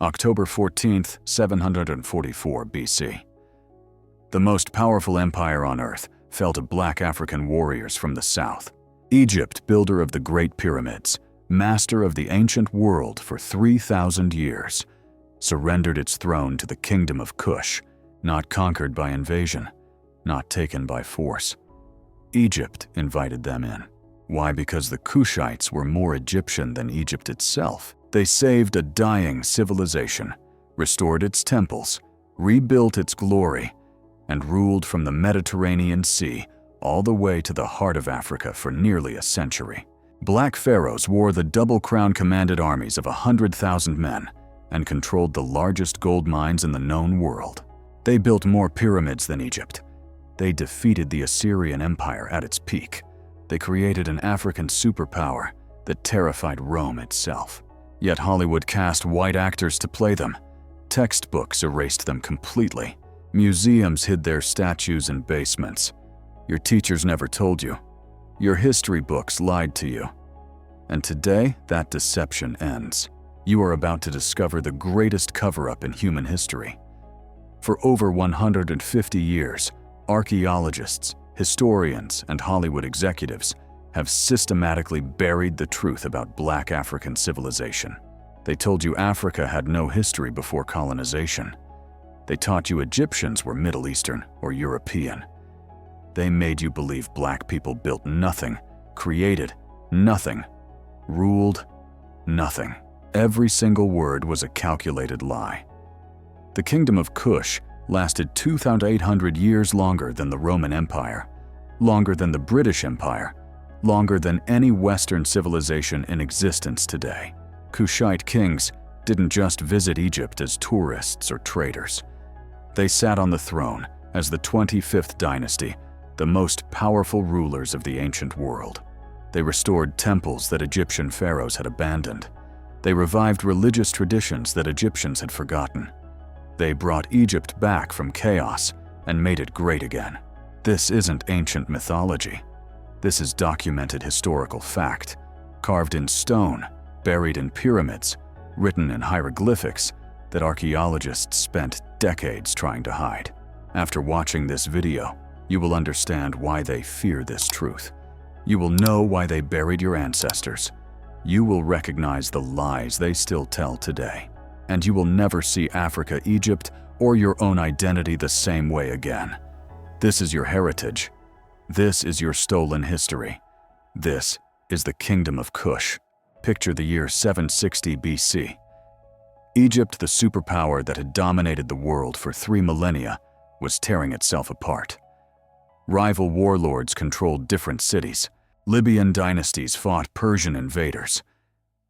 October 14th, 744 BC. The most powerful empire on earth fell to black African warriors from the south. Egypt, builder of the Great Pyramids, master of the ancient world for 3,000 years, surrendered its throne to the Kingdom of Kush, not conquered by invasion, not taken by force. Egypt invited them in. Why? Because the Kushites were more Egyptian than Egypt itself. They saved a dying civilization, restored its temples, rebuilt its glory, and ruled from the Mediterranean Sea all the way to the heart of Africa for nearly a century. Black pharaohs wore the double crown, commanded armies of 100,000 men, and controlled the largest gold mines in the known world. They built more pyramids than Egypt. They defeated the Assyrian Empire at its peak. They created an African superpower that terrified Rome itself. Yet Hollywood cast white actors to play them. Textbooks erased them completely. Museums hid their statues in basements. Your teachers never told you. Your history books lied to you. And today, that deception ends. You are about to discover the greatest cover-up in human history. For over 150 years, archaeologists, historians, and Hollywood executives have systematically buried the truth about black African civilization. They told you Africa had no history before colonization. They taught you Egyptians were Middle Eastern or European. They made you believe black people built nothing, created nothing, ruled nothing. Every single word was a calculated lie. The Kingdom of Kush lasted 2,800 years longer than the Roman Empire, longer than the British Empire, longer than any Western civilization in existence today. Kushite kings didn't just visit Egypt as tourists or traders. They sat on the throne as the 25th dynasty, the most powerful rulers of the ancient world. They restored temples that Egyptian pharaohs had abandoned. They revived religious traditions that Egyptians had forgotten. They brought Egypt back from chaos and made it great again. This isn't ancient mythology. This is documented historical fact, carved in stone, buried in pyramids, written in hieroglyphics that archaeologists spent decades trying to hide. After watching this video, you will understand why they fear this truth. You will know why they buried your ancestors. You will recognize the lies they still tell today. And you will never see Africa, Egypt, or your own identity the same way again. This is your heritage. This is your stolen history. This is the Kingdom of Kush. Picture the year 760 BC. Egypt, the superpower that had dominated the world for 3 millennia, was tearing itself apart. Rival warlords controlled different cities. Libyan dynasties fought Persian invaders.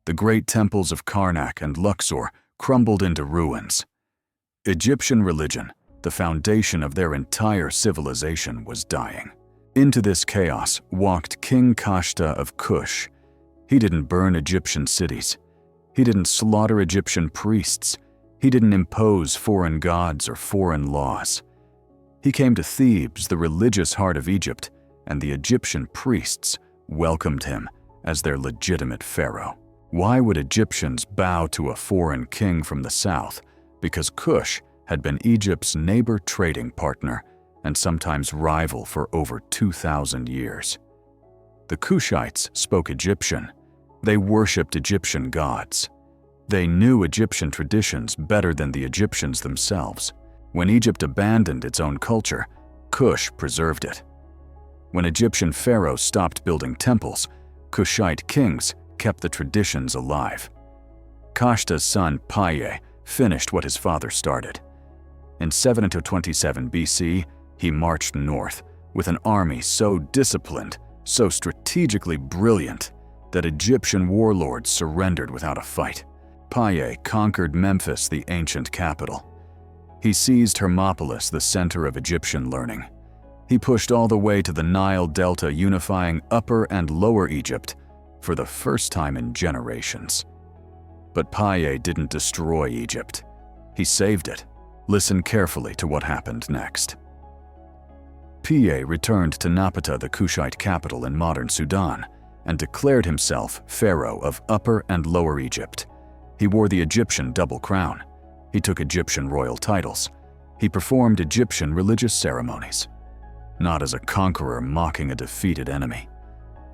The great temples of Karnak and Luxor crumbled into ruins. Egyptian religion, the foundation of their entire civilization, was dying. Into this chaos walked King Kashta of Kush. He didn't burn Egyptian cities. He didn't slaughter Egyptian priests. He didn't impose foreign gods or foreign laws. He came to Thebes, the religious heart of Egypt, and the Egyptian priests welcomed him as their legitimate pharaoh. Why would Egyptians bow to a foreign king from the south? Because Kush had been Egypt's neighbor, trading partner, and sometimes rival for over 2,000 years. The Kushites spoke Egyptian. They worshipped Egyptian gods. They knew Egyptian traditions better than the Egyptians themselves. When Egypt abandoned its own culture, Kush preserved it. When Egyptian pharaohs stopped building temples, Kushite kings kept the traditions alive. Kashta's son Piye finished what his father started. In 727 BC, he marched north with an army so disciplined, so strategically brilliant, that Egyptian warlords surrendered without a fight. Piye conquered Memphis, the ancient capital. He seized Hermopolis, the center of Egyptian learning. He pushed all the way to the Nile Delta, unifying Upper and Lower Egypt for the first time in generations. But Piye didn't destroy Egypt. He saved it. Listen carefully to what happened next. Piye returned to Napata, the Kushite capital in modern Sudan, and declared himself pharaoh of Upper and Lower Egypt. He wore the Egyptian double crown. He took Egyptian royal titles. He performed Egyptian religious ceremonies. Not as a conqueror mocking a defeated enemy,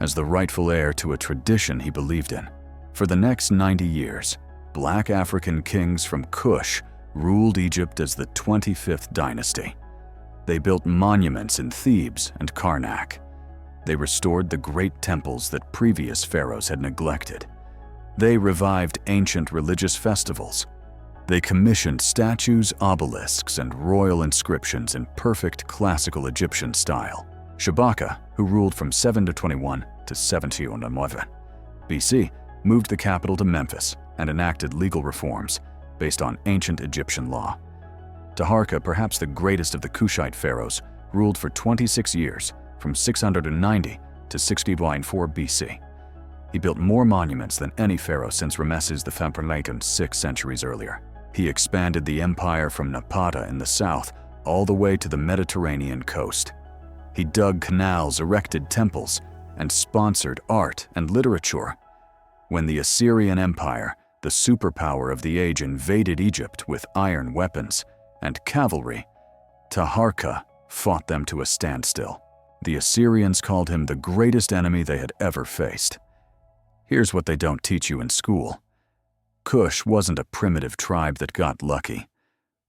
as the rightful heir to a tradition he believed in. For the next 90 years, Black African kings from Kush ruled Egypt as the 25th dynasty. They built monuments in Thebes and Karnak. They restored the great temples that previous pharaohs had neglected. They revived ancient religious festivals. They commissioned statues, obelisks, and royal inscriptions in perfect classical Egyptian style. Shabaka, who ruled from 721 to 709 BC, moved the capital to Memphis and enacted legal reforms based on ancient Egyptian law. Taharqa, perhaps the greatest of the Kushite pharaohs, ruled for 26 years, from 690 to 64 BC. He built more monuments than any pharaoh since Ramesses II 6 centuries earlier. He expanded the empire from Napata in the south all the way to the Mediterranean coast. He dug canals, erected temples, and sponsored art and literature. When the Assyrian Empire, the superpower of the age, invaded Egypt with iron weapons and cavalry, Taharqa fought them to a standstill. The Assyrians called him the greatest enemy they had ever faced. Here's what they don't teach you in school. Kush wasn't a primitive tribe that got lucky.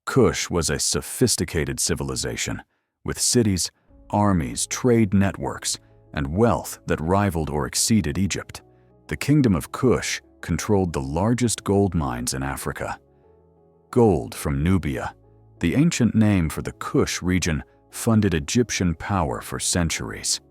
Kush was a sophisticated civilization with cities, armies, trade networks, and wealth that rivaled or exceeded Egypt. The Kingdom of Kush controlled the largest gold mines in Africa. Gold from Nubia, the ancient name for the Kush region, funded Egyptian power for centuries.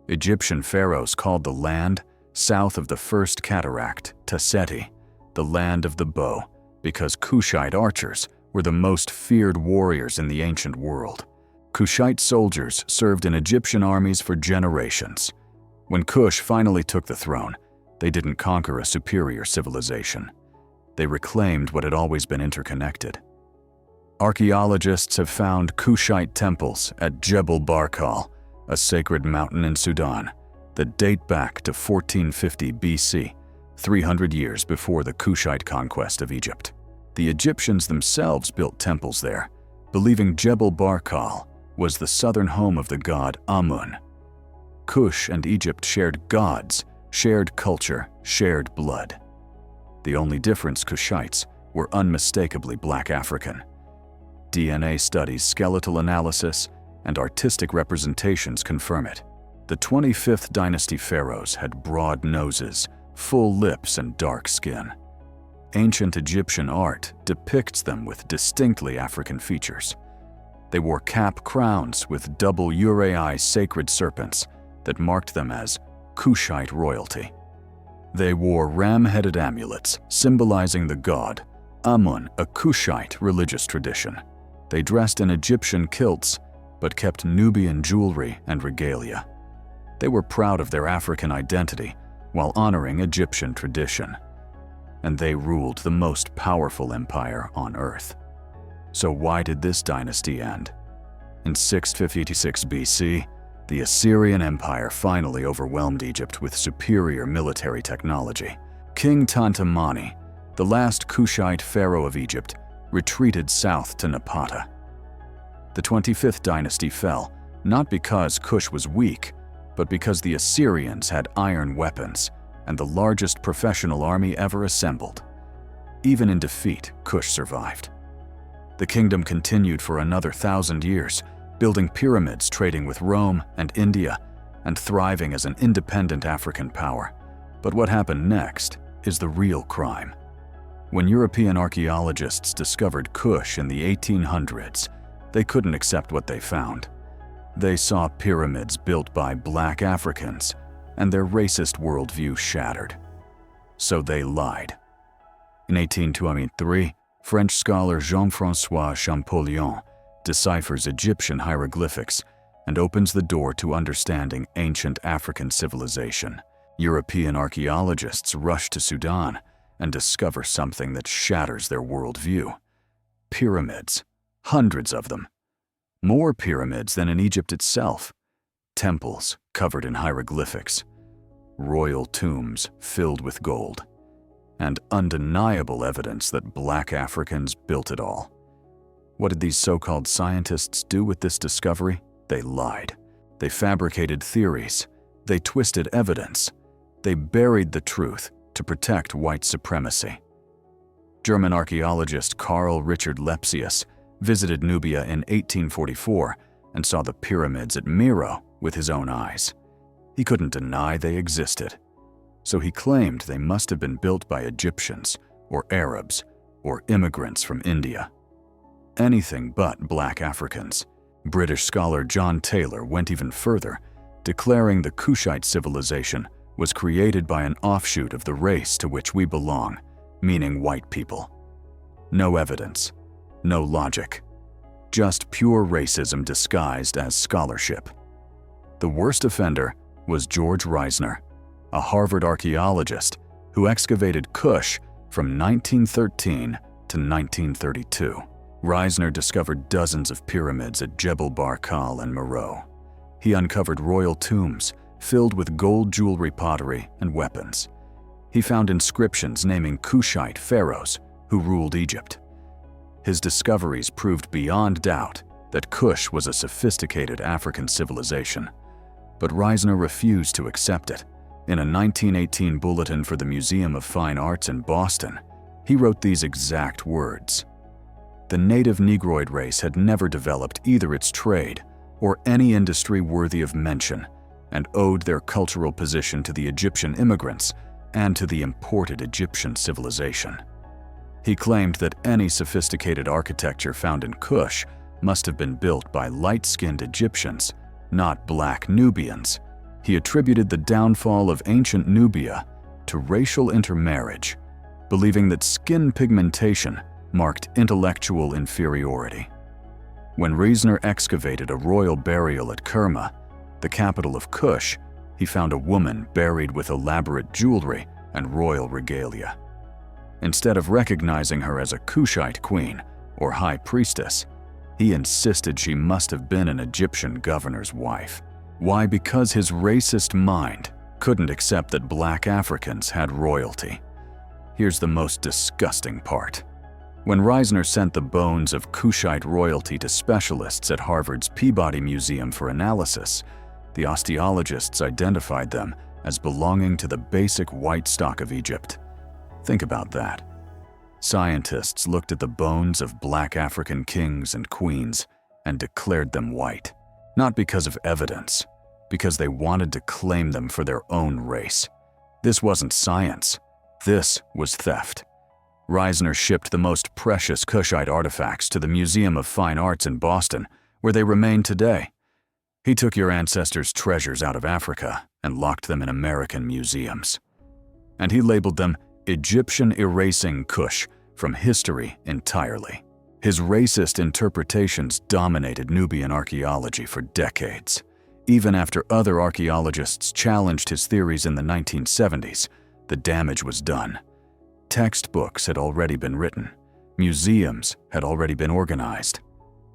Egyptian pharaohs called the land south of the first cataract Taseti, the land of the bow, because Kushite archers were the most feared warriors in the ancient world. Kushite soldiers served in Egyptian armies for generations. When Kush finally took the throne, they didn't conquer a superior civilization. They reclaimed what had always been interconnected. Archaeologists have found Kushite temples at Jebel Barkal, a sacred mountain in Sudan, that date back to 1450 BC, 300 years before the Kushite conquest of Egypt. The Egyptians themselves built temples there, believing Jebel Barkal was the southern home of the god Amun. Kush and Egypt shared gods, shared culture, shared blood. The only difference: Kushites were unmistakably Black African. DNA studies, skeletal analysis, and artistic representations confirm it. The 25th dynasty pharaohs had broad noses, full lips, and dark skin. Ancient Egyptian art depicts them with distinctly African features. They wore cap crowns with double uraei sacred serpents that marked them as Kushite royalty. They wore ram-headed amulets symbolizing the god Amun, a Kushite religious tradition. They dressed in Egyptian kilts but kept Nubian jewelry and regalia. They were proud of their African identity while honoring Egyptian tradition. And they ruled the most powerful empire on earth. So why did this dynasty end? In 656 BC, the Assyrian Empire finally overwhelmed Egypt with superior military technology. King Tantamani, the last Kushite pharaoh of Egypt, retreated south to Napata. The 25th dynasty fell, not because Kush was weak, but because the Assyrians had iron weapons and the largest professional army ever assembled. Even in defeat, Kush survived. The kingdom continued for another 1,000 years, building pyramids, trading with Rome and India, and thriving as an independent African power. But what happened next is the real crime. When European archaeologists discovered Kush in the 1800s, they couldn't accept what they found. They saw pyramids built by Black Africans, and their racist worldview shattered. So they lied. In 1823, French scholar Jean-François Champollion deciphers Egyptian hieroglyphics and opens the door to understanding ancient African civilization. European archaeologists rush to Sudan and discover something that shatters their worldview. Pyramids, hundreds of them. More pyramids than in Egypt itself. Temples covered in hieroglyphics. Royal tombs filled with gold. and undeniable evidence that Black Africans built it all. What did these so-called scientists do with this discovery? They lied. They fabricated theories. They twisted evidence. They buried the truth to protect white supremacy. German archaeologist Karl Richard Lepsius visited Nubia in 1844 and saw the pyramids at Meroe with his own eyes. He couldn't deny they existed, so he claimed they must have been built by Egyptians or Arabs or immigrants from India. Anything but Black Africans. British scholar John Taylor went even further, declaring the Kushite civilization was created by an offshoot of the race to which we belong, meaning white people. No evidence, no logic, just pure racism disguised as scholarship. The worst offender was George Reisner, a Harvard archaeologist who excavated Kush from 1913 to 1932. Reisner discovered dozens of pyramids at Jebel Barkal and Meroe. He uncovered royal tombs filled with gold jewelry, pottery, and weapons. He found inscriptions naming Kushite pharaohs who ruled Egypt. His discoveries proved beyond doubt that Kush was a sophisticated African civilization. But Reisner refused to accept it. In a 1918 bulletin for the Museum of Fine Arts in Boston, he wrote these exact words: "The native Negroid race had never developed either its trade or any industry worthy of mention, and owed their cultural position to the Egyptian immigrants and to the imported Egyptian civilization." He claimed that any sophisticated architecture found in Kush must have been built by light-skinned Egyptians, not black Nubians. He attributed the downfall of ancient Nubia to racial intermarriage, believing that skin pigmentation marked intellectual inferiority. When Reisner excavated a royal burial at Kerma, the capital of Kush, he found a woman buried with elaborate jewelry and royal regalia. Instead of recognizing her as a Kushite queen or high priestess, he insisted she must have been an Egyptian governor's wife. Why? Because his racist mind couldn't accept that Black Africans had royalty. Here's the most disgusting part. When Reisner sent the bones of Kushite royalty to specialists at Harvard's Peabody Museum for analysis, the osteologists identified them as belonging to the basic white stock of Egypt. Think about that. Scientists looked at the bones of Black African kings and queens and declared them white, not because of evidence, because they wanted to claim them for their own race. This wasn't science. This was theft. Reisner shipped the most precious Kushite artifacts to the Museum of Fine Arts in Boston, where they remain today. He took your ancestors' treasures out of Africa and locked them in American museums. And he labeled them Egyptian, erasing Kush from history entirely. His racist interpretations dominated Nubian archaeology for decades. Even after other archaeologists challenged his theories in the 1970s, the damage was done. Textbooks had already been written. Museums had already been organized.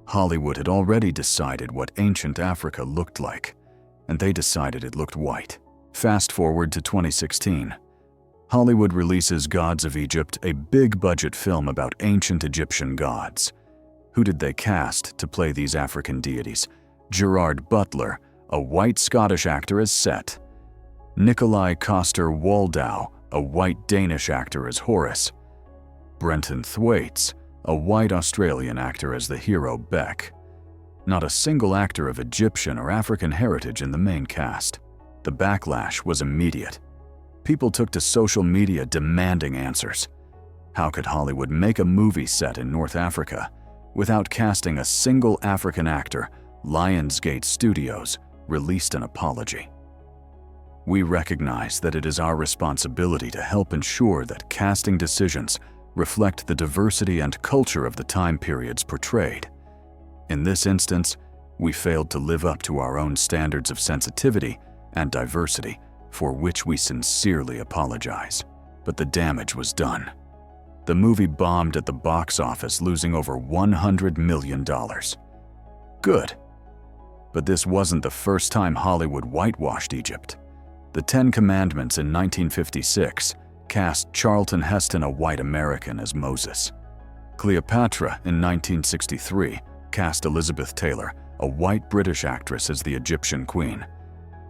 Hollywood had already decided what ancient Africa looked like, and they decided it looked white. Fast forward to 2016. Hollywood releases Gods of Egypt, a big-budget film about ancient Egyptian gods. Who did they cast to play these African deities? Gerard Butler, a white Scottish actor, as Set. Nikolai Coster-Waldau, a white Danish actor, as Horus. Brenton Thwaites, a white Australian actor, as the hero Beck. Not a single actor of Egyptian or African heritage in the main cast. The backlash was immediate. People took to social media demanding answers. How could Hollywood make a movie set in North Africa without casting a single African actor? Lionsgate Studios released an apology. We recognize that it is our responsibility to help ensure that casting decisions reflect the diversity and culture of the time periods portrayed. In this instance, we failed to live up to our own standards of sensitivity and diversity, for which we sincerely apologize. But the damage was done. The movie bombed at the box office, losing over $100 million. Good. But this wasn't the first time Hollywood whitewashed Egypt. The Ten Commandments in 1956 cast Charlton Heston, a white American, as Moses. Cleopatra, in 1963, cast Elizabeth Taylor, a white British actress, as the Egyptian queen.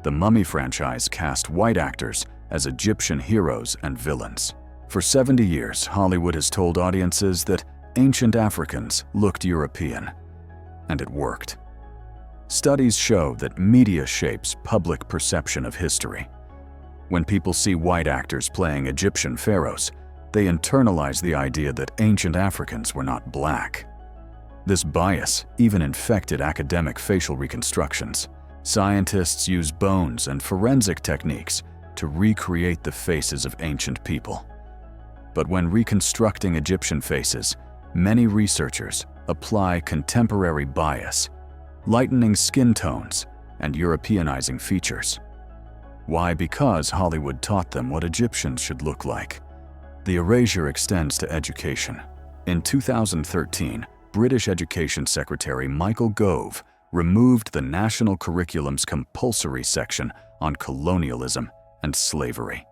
The Mummy franchise cast white actors as Egyptian heroes and villains. For 70 years, Hollywood has told audiences that ancient Africans looked European. And it worked. Studies show that media shapes public perception of history. When people see white actors playing Egyptian pharaohs, they internalize the idea that ancient Africans were not black. This bias even infected academic facial reconstructions. Scientists use bones and forensic techniques to recreate the faces of ancient people. But when reconstructing Egyptian faces, many researchers apply contemporary bias, lightening skin tones and Europeanizing features. Why? Because Hollywood taught them what Egyptians should look like. The erasure extends to education. In 2013, British Education Secretary Michael Gove removed the national curriculum's compulsory section on colonialism and slavery.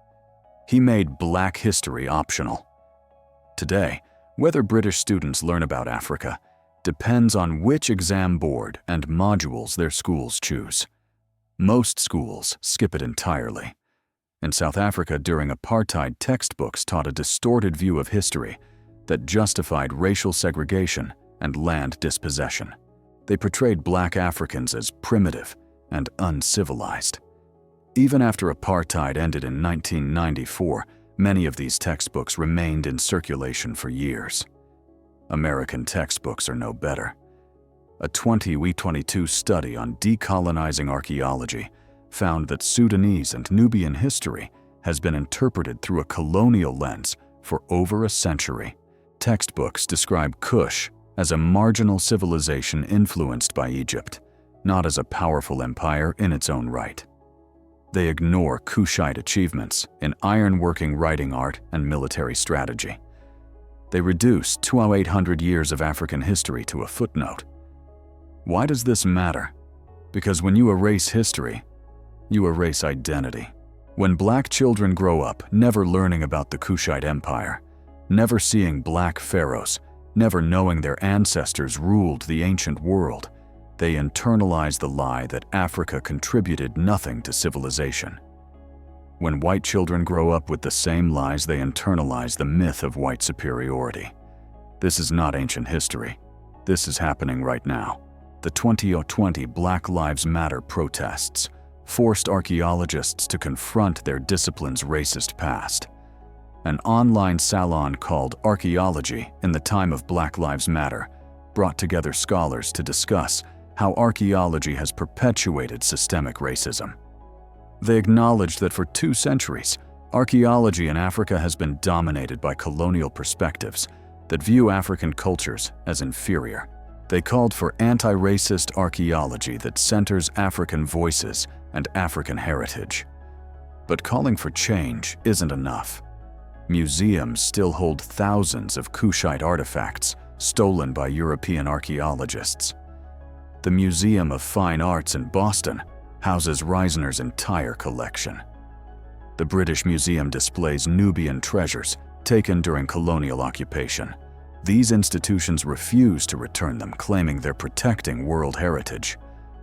He made Black history optional. Today, whether British students learn about Africa depends on which exam board and modules their schools choose. Most schools skip it entirely. In South Africa, during apartheid, textbooks taught a distorted view of history that justified racial segregation and land dispossession. They portrayed Black Africans as primitive and uncivilized. Even after apartheid ended in 1994, many of these textbooks remained in circulation for years. American textbooks are no better. A 2022 study on decolonizing archaeology found that Sudanese and Nubian history has been interpreted through a colonial lens for over a century. Textbooks describe Kush as a marginal civilization influenced by Egypt, not as a powerful empire in its own right. They ignore Kushite achievements in ironworking, writing art, and military strategy. They reduce 2,800 years of African history to a footnote. Why does this matter? Because when you erase history, you erase identity. When Black children grow up never learning about the Kushite Empire, never seeing Black pharaohs, never knowing their ancestors ruled the ancient world, they internalize the lie that Africa contributed nothing to civilization. When white children grow up with the same lies, they internalize the myth of white superiority. This is not ancient history. This is happening right now. The 2020 Black Lives Matter protests forced archaeologists to confront their discipline's racist past. An online salon called Archaeology in the Time of Black Lives Matter brought together scholars to discuss how archaeology has perpetuated systemic racism. They acknowledged that for 2 centuries, archaeology in Africa has been dominated by colonial perspectives that view African cultures as inferior. They called for anti-racist archaeology that centers African voices and African heritage. But calling for change isn't enough. Museums still hold thousands of Kushite artifacts stolen by European archaeologists. The Museum of Fine Arts in Boston houses Reisner's entire collection. The British Museum displays Nubian treasures taken during colonial occupation. These institutions refuse to return them, claiming they're protecting world heritage.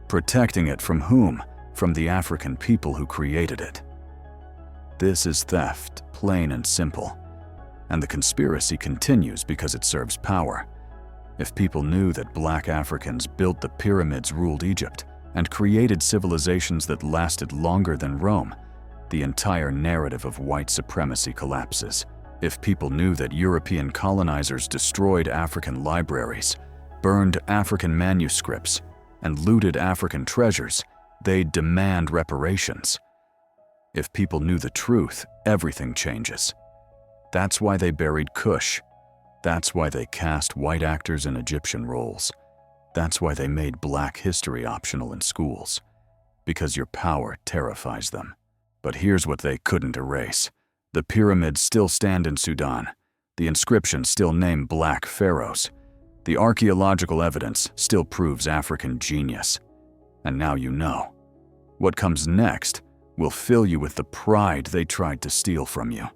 Protecting it from whom? From the African people who created it. This is theft, plain and simple. And the conspiracy continues because it serves power. If people knew that Black Africans built the pyramids, ruled Egypt, and created civilizations that lasted longer than Rome, the entire narrative of white supremacy collapses. If people knew that European colonizers destroyed African libraries, burned African manuscripts, and looted African treasures, they'd demand reparations. If people knew the truth, everything changes. That's why they buried Kush. That's why they cast white actors in Egyptian roles. That's why they made Black history optional in schools. Because your power terrifies them. But here's what they couldn't erase. The pyramids still stand in Sudan. The inscriptions still name Black pharaohs. The archaeological evidence still proves African genius. And now you know. What comes next will fill you with the pride they tried to steal from you.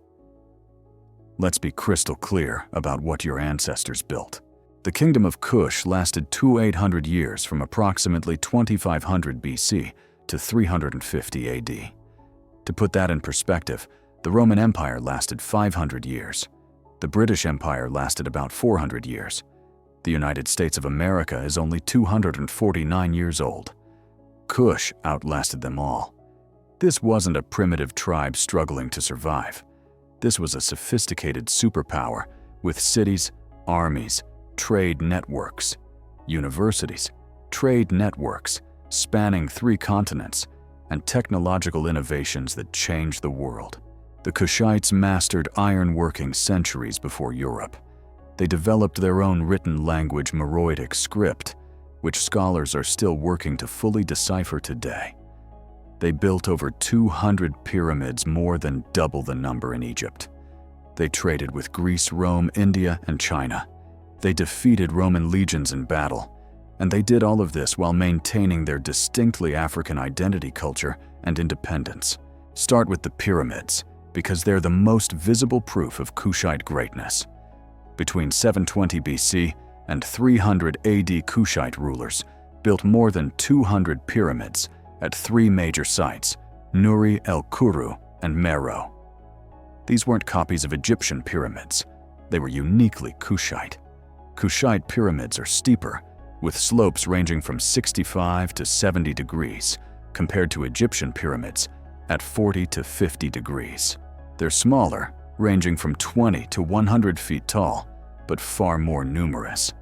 Let's be crystal clear about what your ancestors built. The Kingdom of Kush lasted 2800 years from approximately 2500 BC to 350 AD. To put that in perspective, the Roman Empire lasted 500 years. The British Empire lasted about 400 years. The United States of America is only 249 years old. Kush outlasted them all. This wasn't a primitive tribe struggling to survive. This was a sophisticated superpower with cities, armies, trade networks, universities, trade networks spanning 3 continents, and technological innovations that changed the world. The Kushites mastered ironworking centuries before Europe. They developed their own written language Meroitic script, which scholars are still working to fully decipher today. They built over 200 pyramids, more than double the number in Egypt. They traded with Greece, Rome, India, and China. They defeated Roman legions in battle, and they did all of this while maintaining their distinctly African identity, culture, and independence. Start with the pyramids, because they're the most visible proof of Kushite greatness. Between 720 BC and 300 AD, Kushite rulers built more than 200 pyramids at 3 major sites, Nuri, el-Kuru, and Meroe. These weren't copies of Egyptian pyramids. They were uniquely Kushite. Kushite pyramids are steeper, with slopes ranging from 65 to 70 degrees, compared to Egyptian pyramids at 40 to 50 degrees. They're smaller, ranging from 20 to 100 feet tall, but far more numerous.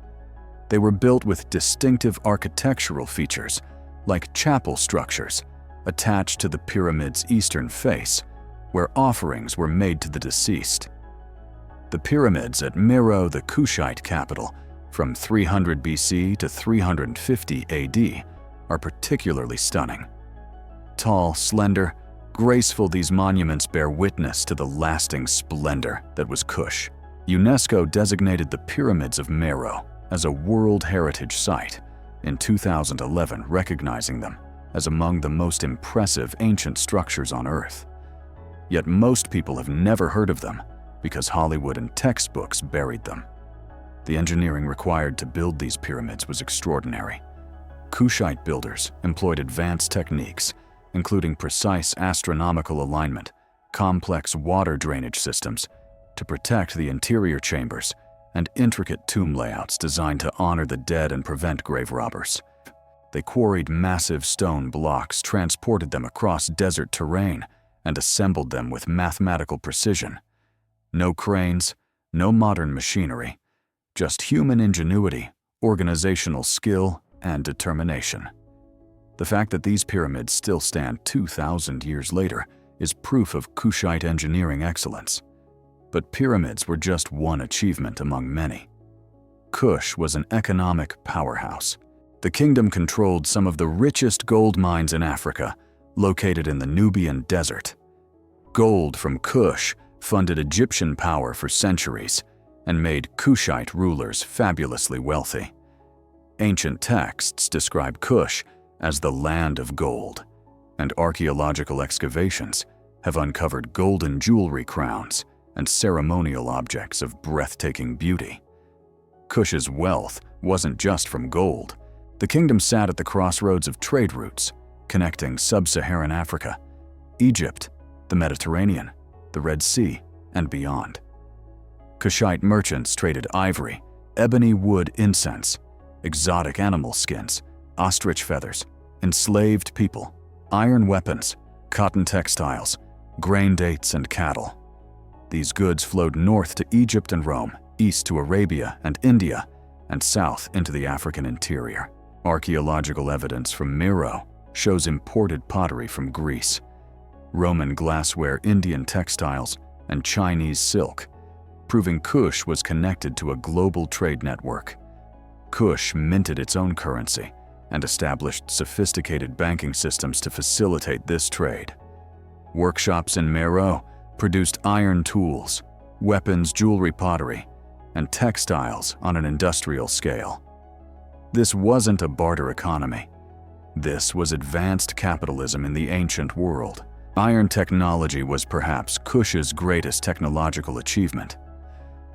They were built with distinctive architectural features, like chapel structures, attached to the pyramid's eastern face, where offerings were made to the deceased. The pyramids at Meroe, the Kushite capital, from 300 BC to 350 AD, are particularly stunning. Tall, slender, graceful, these monuments bear witness to the lasting splendor that was Kush. UNESCO designated the pyramids of Meroe as a World Heritage Site in 2011, recognizing them as among the most impressive ancient structures on Earth. Yet most people have never heard of them because Hollywood and textbooks buried them. The engineering required to build these pyramids was extraordinary. Kushite builders employed advanced techniques, including precise astronomical alignment, complex water drainage systems to protect the interior chambers, and intricate tomb layouts designed to honor the dead and prevent grave robbers. They quarried massive stone blocks, transported them across desert terrain, and assembled them with mathematical precision. No cranes, no modern machinery, just human ingenuity, organizational skill, and determination. The fact that these pyramids still stand 2,000 years later is proof of Kushite engineering excellence. But pyramids were just one achievement among many. Kush was an economic powerhouse. The kingdom controlled some of the richest gold mines in Africa, located in the Nubian desert. Gold from Kush funded Egyptian power for centuries and made Kushite rulers fabulously wealthy. Ancient texts describe Kush as the land of gold, and archaeological excavations have uncovered golden jewelry crowns and ceremonial objects of breathtaking beauty. Kush's wealth wasn't just from gold. The kingdom sat at the crossroads of trade routes, connecting sub-Saharan Africa, Egypt, the Mediterranean, the Red Sea, and beyond. Kushite merchants traded ivory, ebony wood incense, exotic animal skins, ostrich feathers, enslaved people, iron weapons, cotton textiles, grain dates, and cattle. These goods flowed north to Egypt and Rome, east to Arabia and India, and south into the African interior. Archaeological evidence from Meroe shows imported pottery from Greece, Roman glassware, Indian textiles, and Chinese silk, proving Kush was connected to a global trade network. Kush minted its own currency and established sophisticated banking systems to facilitate this trade. Workshops in Meroe produced iron tools, weapons, jewelry, pottery, and textiles on an industrial scale. This wasn't a barter economy. This was advanced capitalism in the ancient world. Iron technology was perhaps Kush's greatest technological achievement.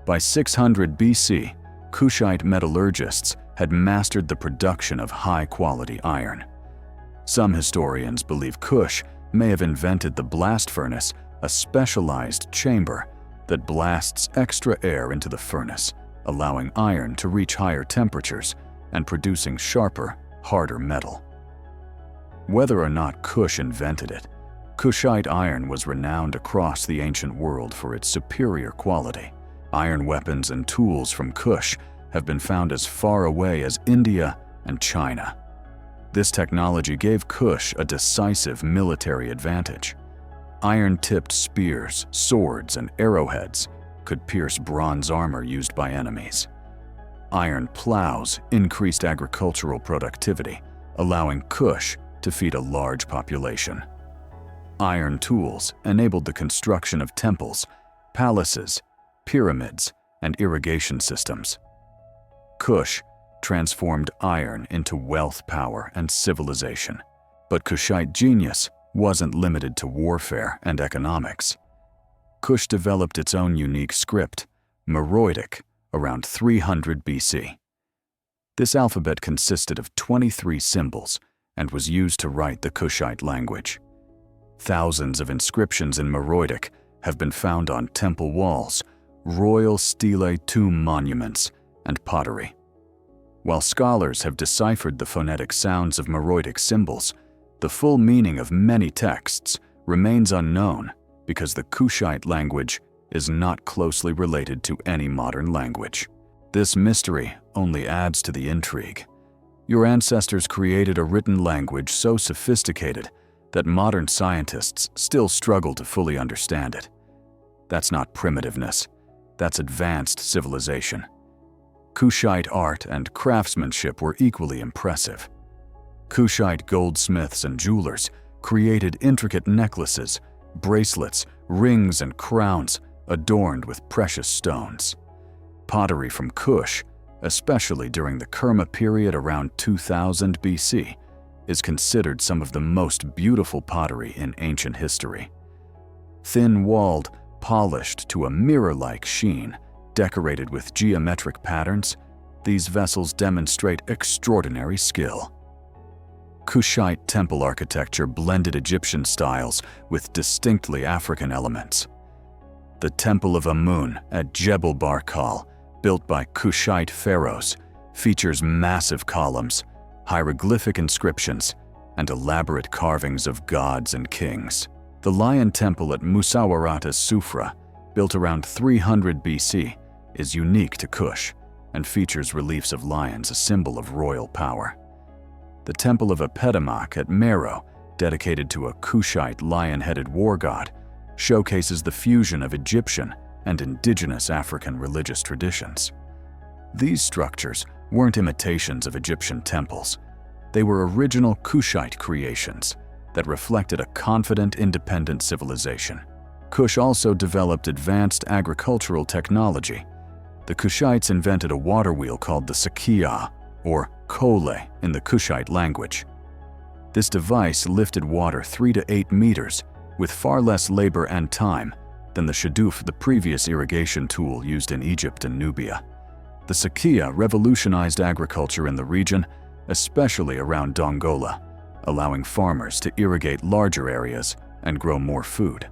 By 600 BC, Kushite metallurgists had mastered the production of high-quality iron. Some historians believe Kush may have invented the blast furnace, a specialized chamber that blasts extra air into the furnace, allowing iron to reach higher temperatures and producing sharper, harder metal. Whether or not Kush invented it, Kushite iron was renowned across the ancient world for its superior quality. Iron weapons and tools from Kush have been found as far away as India and China. This technology gave Kush a decisive military advantage. Iron-tipped spears, swords, and arrowheads could pierce bronze armor used by enemies. Iron plows increased agricultural productivity, allowing Kush to feed a large population. Iron tools enabled the construction of temples, palaces, pyramids, and irrigation systems. Kush transformed iron into wealth, power, and civilization. But Kushite genius wasn't limited to warfare and economics. Kush developed its own unique script, Meroitic, around 300 BC. This alphabet consisted of 23 symbols and was used to write the Kushite language. Thousands of inscriptions in Meroitic have been found on temple walls, royal stele tomb monuments, and pottery. While scholars have deciphered the phonetic sounds of Meroitic symbols, the full meaning of many texts remains unknown because the Kushite language is not closely related to any modern language. This mystery only adds to the intrigue. Your ancestors created a written language so sophisticated that modern scientists still struggle to fully understand it. That's not primitiveness, that's advanced civilization. Kushite art and craftsmanship were equally impressive. Kushite goldsmiths and jewelers created intricate necklaces, bracelets, rings, and crowns adorned with precious stones. Pottery from Kush, especially during the Kerma period around 2000 BC, is considered some of the most beautiful pottery in ancient history. Thin-walled, polished to a mirror-like sheen, decorated with geometric patterns, these vessels demonstrate extraordinary skill. Kushite temple architecture blended Egyptian styles with distinctly African elements. The Temple of Amun at Jebel Barkal, built by Kushite pharaohs, features massive columns, hieroglyphic inscriptions, and elaborate carvings of gods and kings. The Lion Temple at Musawarat as-Sufra, built around 300 BC, is unique to Kush and features reliefs of lions, a symbol of royal power. The Temple of Apetamak at Meroe, dedicated to a Kushite lion-headed war god, showcases the fusion of Egyptian and indigenous African religious traditions. These structures weren't imitations of Egyptian temples. They were original Kushite creations that reflected a confident, independent civilization. Kush also developed advanced agricultural technology. The Kushites invented a water wheel called the sakia, or kole in the Kushite language. This device lifted water 3 to 8 meters with far less labor and time than the shaduf, the previous irrigation tool used in Egypt and Nubia. The sakia revolutionized agriculture in the region, especially around Dongola, allowing farmers to irrigate larger areas and grow more food.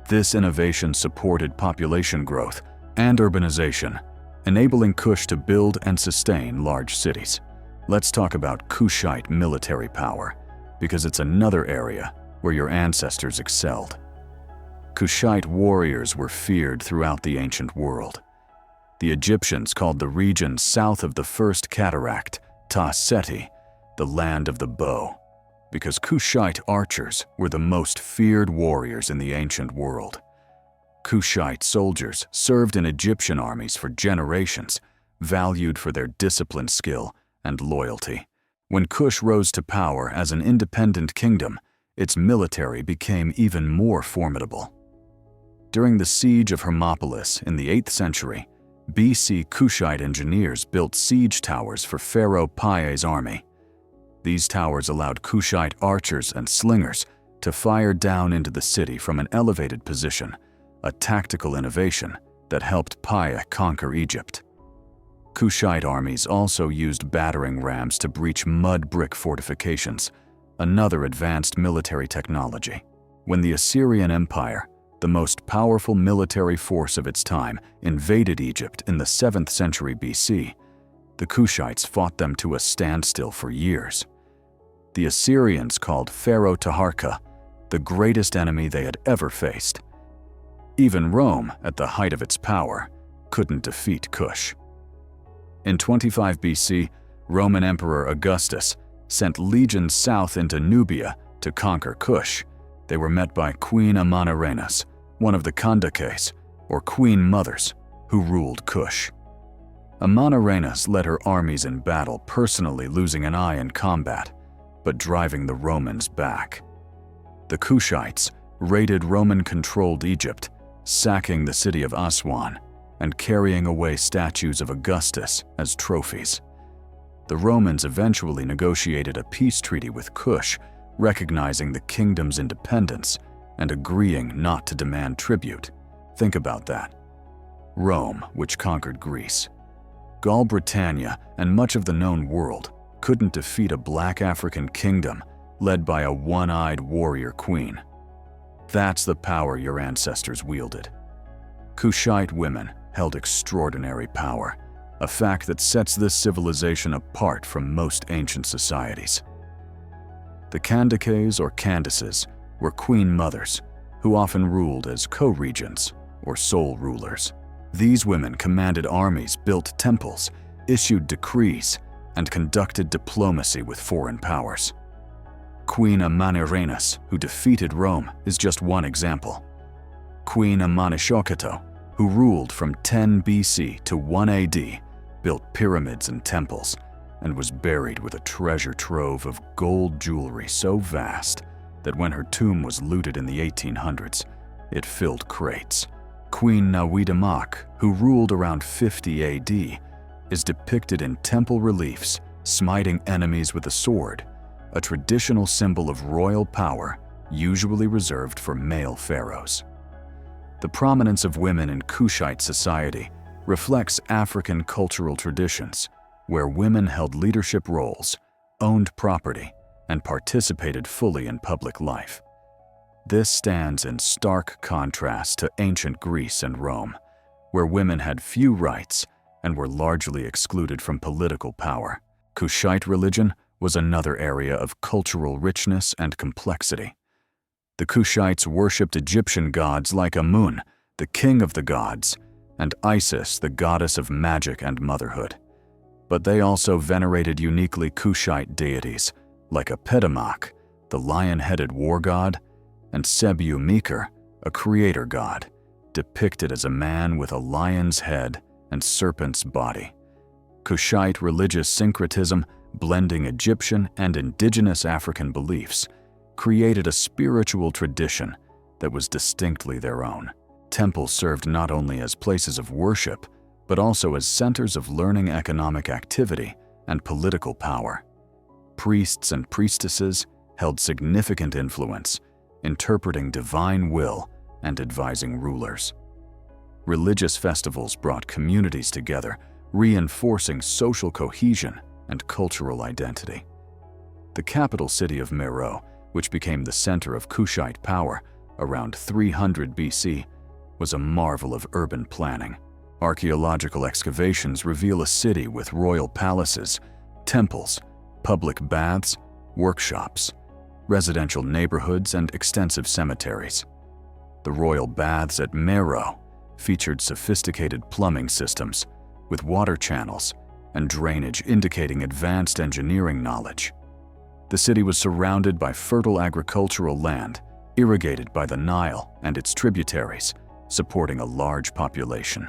This innovation supported population growth and urbanization, enabling Kush to build and sustain large cities. Let's talk about Kushite military power, because it's another area where your ancestors excelled. Kushite warriors were feared throughout the ancient world. The Egyptians called the region south of the First Cataract Ta-Seti, the land of the bow, because Kushite archers were the most feared warriors in the ancient world. Kushite soldiers served in Egyptian armies for generations, valued for their discipline, skill, and loyalty. When Kush rose to power as an independent kingdom, its military became even more formidable. During the siege of Hermopolis in the 8th century, BC, Kushite engineers built siege towers for Pharaoh Piye's army. These towers allowed Kushite archers and slingers to fire down into the city from an elevated position, a tactical innovation that helped Piye conquer Egypt. Kushite armies also used battering rams to breach mud brick fortifications, another advanced military technology. When the Assyrian Empire, the most powerful military force of its time, invaded Egypt in the 7th century BC, the Kushites fought them to a standstill for years. The Assyrians called Pharaoh Taharqa the greatest enemy they had ever faced. Even Rome, at the height of its power, couldn't defeat Kush. In 25 BC, Roman Emperor Augustus sent legions south into Nubia to conquer Kush. They were met by Queen Amanirenas, one of the Kandakes, or Queen Mothers, who ruled Kush. Amanirenas led her armies in battle, personally losing an eye in combat, but driving the Romans back. The Kushites raided Roman-controlled Egypt, sacking the city of Aswan and carrying away statues of Augustus as trophies. The Romans eventually negotiated a peace treaty with Kush, recognizing the kingdom's independence and agreeing not to demand tribute. Think about that. Rome, which conquered Greece, Gaul Britannia, and much of the known world couldn't defeat a black African kingdom led by a one-eyed warrior queen. That's the power your ancestors wielded. Kushite women held extraordinary power, a fact that sets this civilization apart from most ancient societies. The Kandakes or Candaces were queen mothers, who often ruled as co-regents or sole rulers. These women commanded armies, built temples, issued decrees, and conducted diplomacy with foreign powers. Queen Amanirenas, who defeated Rome, is just one example. Queen Amanishokheto, who ruled from 10 BC to 1 AD, built pyramids and temples, and was buried with a treasure trove of gold jewelry so vast that when her tomb was looted in the 1800s, it filled crates. Queen Nawidamak, who ruled around 50 AD, is depicted in temple reliefs, smiting enemies with a sword, a traditional symbol of royal power usually reserved for male pharaohs. The prominence of women in Kushite society reflects African cultural traditions, where women held leadership roles, owned property, and participated fully in public life. This stands in stark contrast to ancient Greece and Rome, where women had few rights and were largely excluded from political power. Kushite religion was another area of cultural richness and complexity. The Kushites worshipped Egyptian gods like Amun, the king of the gods, and Isis, the goddess of magic and motherhood. But they also venerated uniquely Kushite deities like Apetamak, the lion-headed war god, and Sebu-Meker, a creator god, depicted as a man with a lion's head and serpent's body. Kushite religious syncretism, blending Egyptian and indigenous African beliefs, created a spiritual tradition that was distinctly their own. Temples served not only as places of worship, but also as centers of learning, economic activity, and political power. Priests and priestesses held significant influence, interpreting divine will and advising rulers. Religious festivals brought communities together, reinforcing social cohesion and cultural identity. The capital city of Meroe, which became the center of Kushite power around 300 BC, was a marvel of urban planning. Archaeological excavations reveal a city with royal palaces, temples, public baths, workshops, residential neighborhoods, and extensive cemeteries. The royal baths at Meroe featured sophisticated plumbing systems with water channels and drainage indicating advanced engineering knowledge. The city was surrounded by fertile agricultural land, irrigated by the Nile and its tributaries, supporting a large population.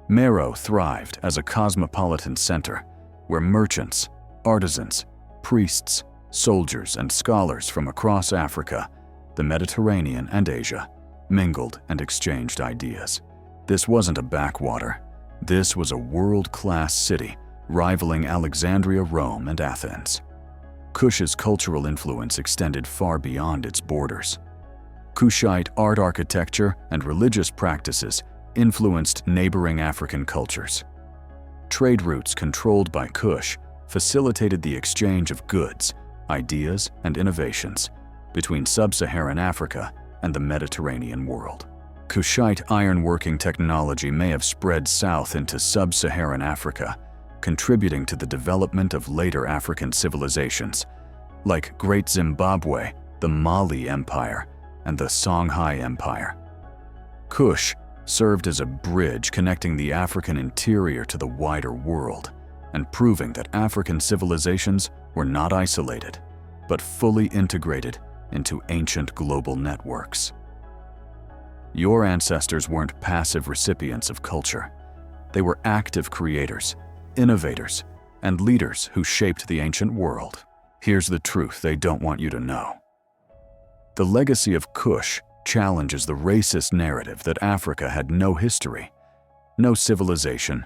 Meroe thrived as a cosmopolitan center where merchants, artisans, priests, soldiers, and scholars from across Africa, the Mediterranean, and Asia mingled and exchanged ideas. This wasn't a backwater. This was a world-class city rivaling Alexandria, Rome, and Athens. Kush's cultural influence extended far beyond its borders. Kushite art, architecture, and religious practices influenced neighboring African cultures. Trade routes controlled by Kush facilitated the exchange of goods, ideas, and innovations between sub-Saharan Africa and the Mediterranean world. Kushite ironworking technology may have spread south into sub-Saharan Africa, contributing to the development of later African civilizations, like Great Zimbabwe, the Mali Empire, and the Songhai Empire. Kush served as a bridge connecting the African interior to the wider world, and proving that African civilizations were not isolated, but fully integrated into ancient global networks. Your ancestors weren't passive recipients of culture. They were active creators, innovators, and leaders who shaped the ancient world. Here's the truth they don't want you to know. The legacy of Kush challenges the racist narrative that Africa had no history, no civilization,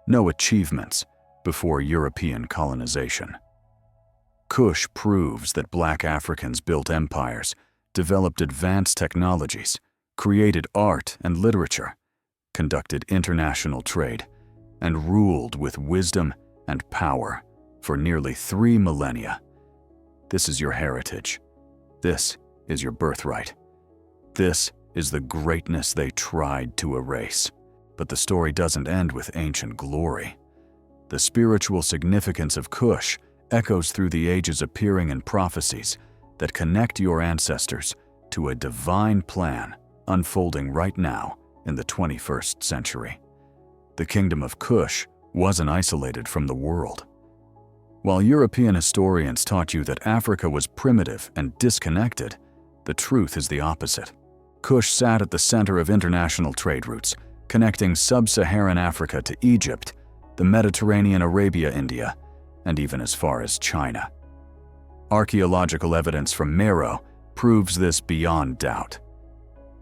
no achievements before European colonization. Kush proves that Black Africans built empires, developed advanced technologies, created art and literature, conducted international trade, and ruled with wisdom and power for nearly 3 millennia. This is your heritage. This is your birthright. This is the greatness they tried to erase. But the story doesn't end with ancient glory. The spiritual significance of Kush echoes through the ages, appearing in prophecies that connect your ancestors to a divine plan unfolding right now in the 21st century. The Kingdom of Kush wasn't isolated from the world. While European historians taught you that Africa was primitive and disconnected, the truth is the opposite. Kush sat at the center of international trade routes, connecting sub-Saharan Africa to Egypt, the Mediterranean, Arabia, India, and even as far as China. Archaeological evidence from Meroe proves this beyond doubt.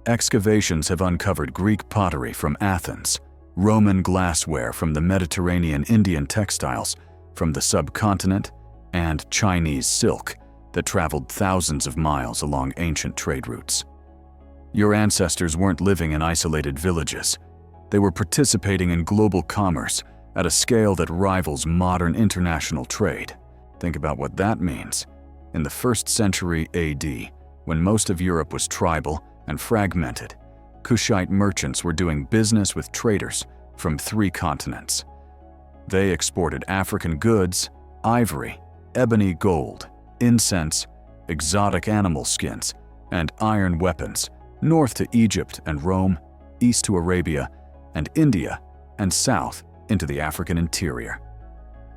Excavations have uncovered Greek pottery from Athens, Roman glassware from the Mediterranean, Indian textiles from the subcontinent, and Chinese silk that traveled thousands of miles along ancient trade routes. Your ancestors weren't living in isolated villages. They were participating in global commerce at a scale that rivals modern international trade. Think about what that means. In the 1st century AD, when most of Europe was tribal and fragmented, Kushite merchants were doing business with traders from 3 continents. They exported African goods, ivory, ebony, gold, incense, exotic animal skins, and iron weapons north to Egypt and Rome, east to Arabia and India, and south into the African interior.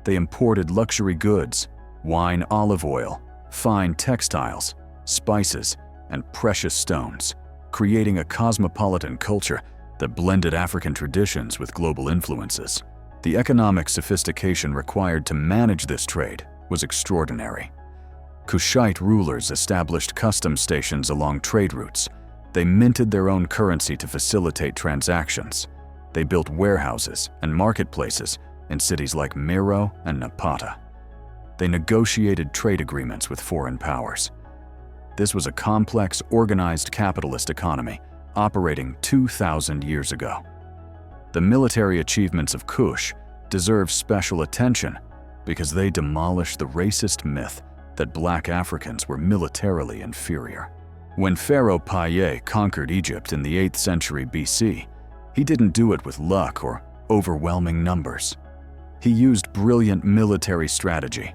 They imported luxury goods, wine, olive oil, fine textiles, spices, and precious stones, creating a cosmopolitan culture that blended African traditions with global influences. The economic sophistication required to manage this trade was extraordinary. Kushite rulers established customs stations along trade routes. They minted their own currency to facilitate transactions. They built warehouses and marketplaces in cities like Meroe and Napata. They negotiated trade agreements with foreign powers. This was a complex, organized capitalist economy operating 2,000 years ago. The military achievements of Kush deserve special attention because they demolished the racist myth that Black Africans were militarily inferior. When Pharaoh Piye conquered Egypt in the 8th century BC, he didn't do it with luck or overwhelming numbers. He used brilliant military strategy.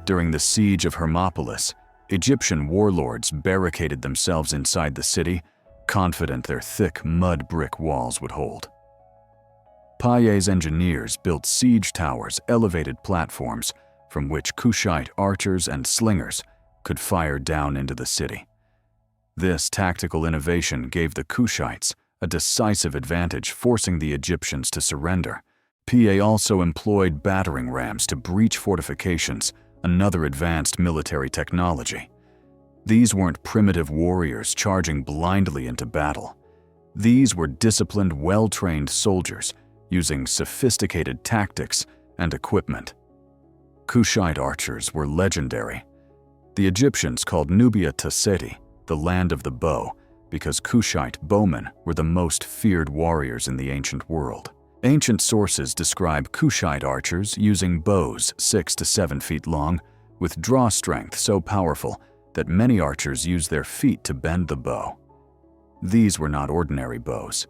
During the siege of Hermopolis, Egyptian warlords barricaded themselves inside the city, confident their thick mud brick walls would hold. Piye's engineers built siege towers, elevated platforms from which Kushite archers and slingers could fire down into the city. This tactical innovation gave the Kushites a decisive advantage, forcing the Egyptians to surrender. Piye also employed battering rams to breach fortifications, another advanced military technology. These weren't primitive warriors charging blindly into battle. These were disciplined, well-trained soldiers using sophisticated tactics and equipment. Kushite archers were legendary. The Egyptians called Nubia Taseti, the land of the bow, because Kushite bowmen were the most feared warriors in the ancient world. Ancient sources describe Kushite archers using bows 6 to 7 feet long, with draw strength so powerful that many archers use their feet to bend the bow. These were not ordinary bows.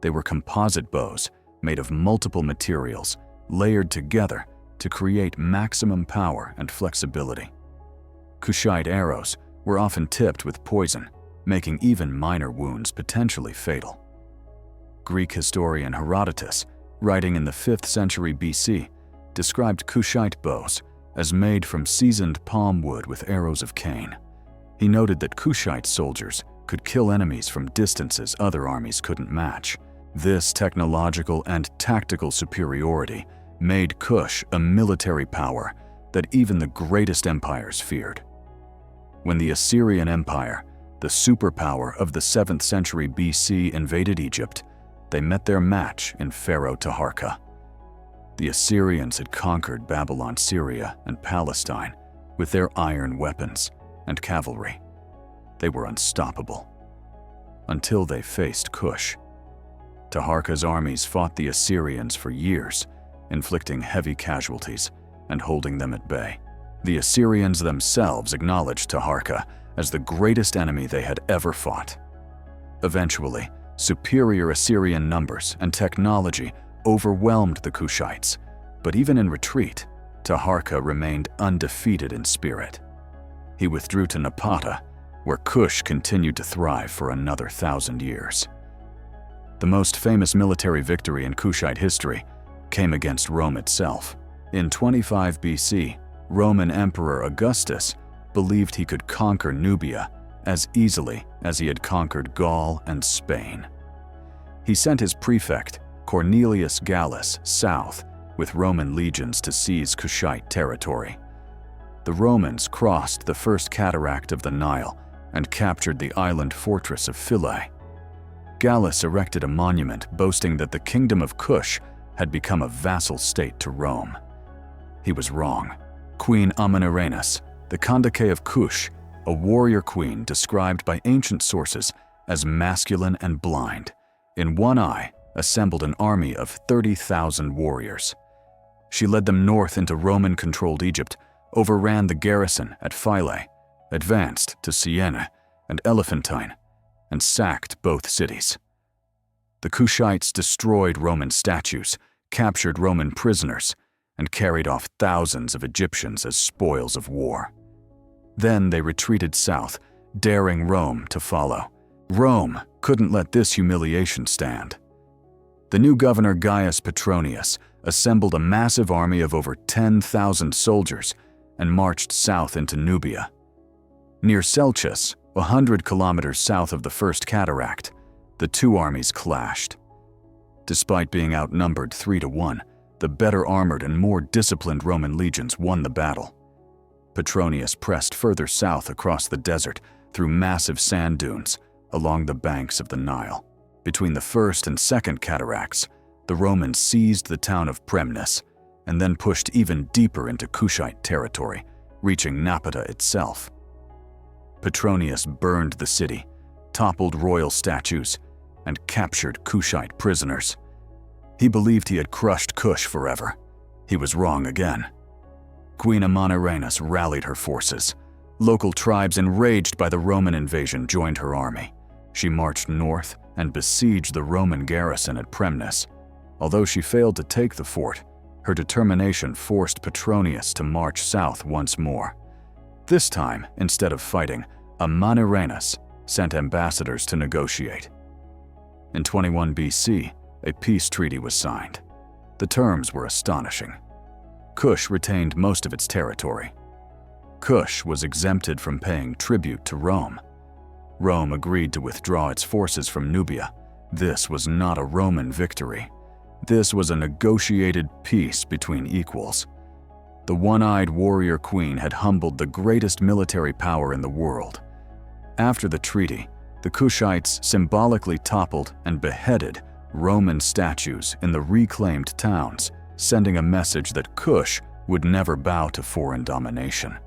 They were composite bows made of multiple materials, layered together to create maximum power and flexibility. Kushite arrows were often tipped with poison, making even minor wounds potentially fatal. Greek historian Herodotus, writing in the 5th century BC, described Kushite bows as made from seasoned palm wood with arrows of cane. He noted that Kushite soldiers could kill enemies from distances other armies couldn't match. This technological and tactical superiority made Kush a military power that even the greatest empires feared. When the Assyrian Empire, the superpower of the 7th century BC, invaded Egypt, they met their match in Pharaoh Taharqa. The Assyrians had conquered Babylon, Syria, and Palestine with their iron weapons and cavalry. They were unstoppable until they faced Kush. Taharqa's armies fought the Assyrians for years, inflicting heavy casualties and holding them at bay. The Assyrians themselves acknowledged Taharqa as the greatest enemy they had ever fought. Eventually, superior Assyrian numbers and technology overwhelmed the Kushites, but even in retreat, Taharqa remained undefeated in spirit. He withdrew to Napata, where Kush continued to thrive for another 1,000 years. The most famous military victory in Kushite history came against Rome itself. In 25 BC, Roman Emperor Augustus believed he could conquer Nubia as easily as he had conquered Gaul and Spain. He sent his prefect, Cornelius Gallus, south with Roman legions to seize Kushite territory. The Romans crossed the first cataract of the Nile and captured the island fortress of Piye. Gallus erected a monument boasting that the Kingdom of Kush had become a vassal state to Rome. He was wrong. Queen Amanirenas, the Kandake of Kush, a warrior queen described by ancient sources as masculine and blind, in one eye assembled an army of 30,000 warriors. She led them north into Roman-controlled Egypt, overran the garrison at Philae, advanced to Siena and Elephantine, and sacked both cities. The Kushites destroyed Roman statues, captured Roman prisoners, and carried off thousands of Egyptians as spoils of war. Then they retreated south, daring Rome to follow. Rome couldn't let this humiliation stand. The new governor Gaius Petronius assembled a massive army of over 10,000 soldiers and marched south into Nubia. Near Selchus, 100 kilometers south of the First Cataract, the two armies clashed. Despite being outnumbered 3-1, the better armored and more disciplined Roman legions won the battle. Petronius pressed further south across the desert through massive sand dunes along the banks of the Nile. Between the First and Second Cataracts, the Romans seized the town of Premnis and then pushed even deeper into Kushite territory, reaching Napata itself. Petronius burned the city, toppled royal statues, and captured Kushite prisoners. He believed he had crushed Kush forever. He was wrong again. Queen Amanirenas rallied her forces. Local tribes enraged by the Roman invasion joined her army. She marched north and besieged the Roman garrison at Premnis. Although she failed to take the fort, her determination forced Petronius to march south once more. This time, instead of fighting, Amanirenas sent ambassadors to negotiate. In 21 BC, a peace treaty was signed. The terms were astonishing. Kush retained most of its territory. Kush was exempted from paying tribute to Rome. Rome agreed to withdraw its forces from Nubia. This was not a Roman victory. This was a negotiated peace between equals. The one-eyed warrior queen had humbled the greatest military power in the world. After the treaty, the Kushites symbolically toppled and beheaded Roman statues in the reclaimed towns, sending a message that Kush would never bow to foreign domination.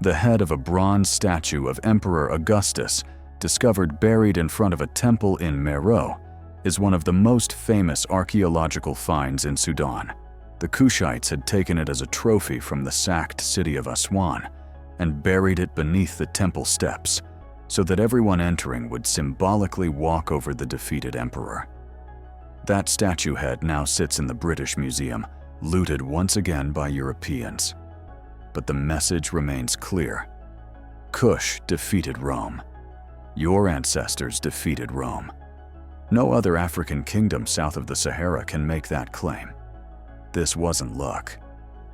The head of a bronze statue of Emperor Augustus discovered buried in front of a temple in Meroe, is one of the most famous archaeological finds in Sudan. The Kushites had taken it as a trophy from the sacked city of Aswan and buried it beneath the temple steps so that everyone entering would symbolically walk over the defeated emperor. That statue head now sits in the British Museum, looted once again by Europeans. But the message remains clear. Kush defeated Rome. Your ancestors defeated Rome. No other African kingdom south of the Sahara can make that claim. This wasn't luck.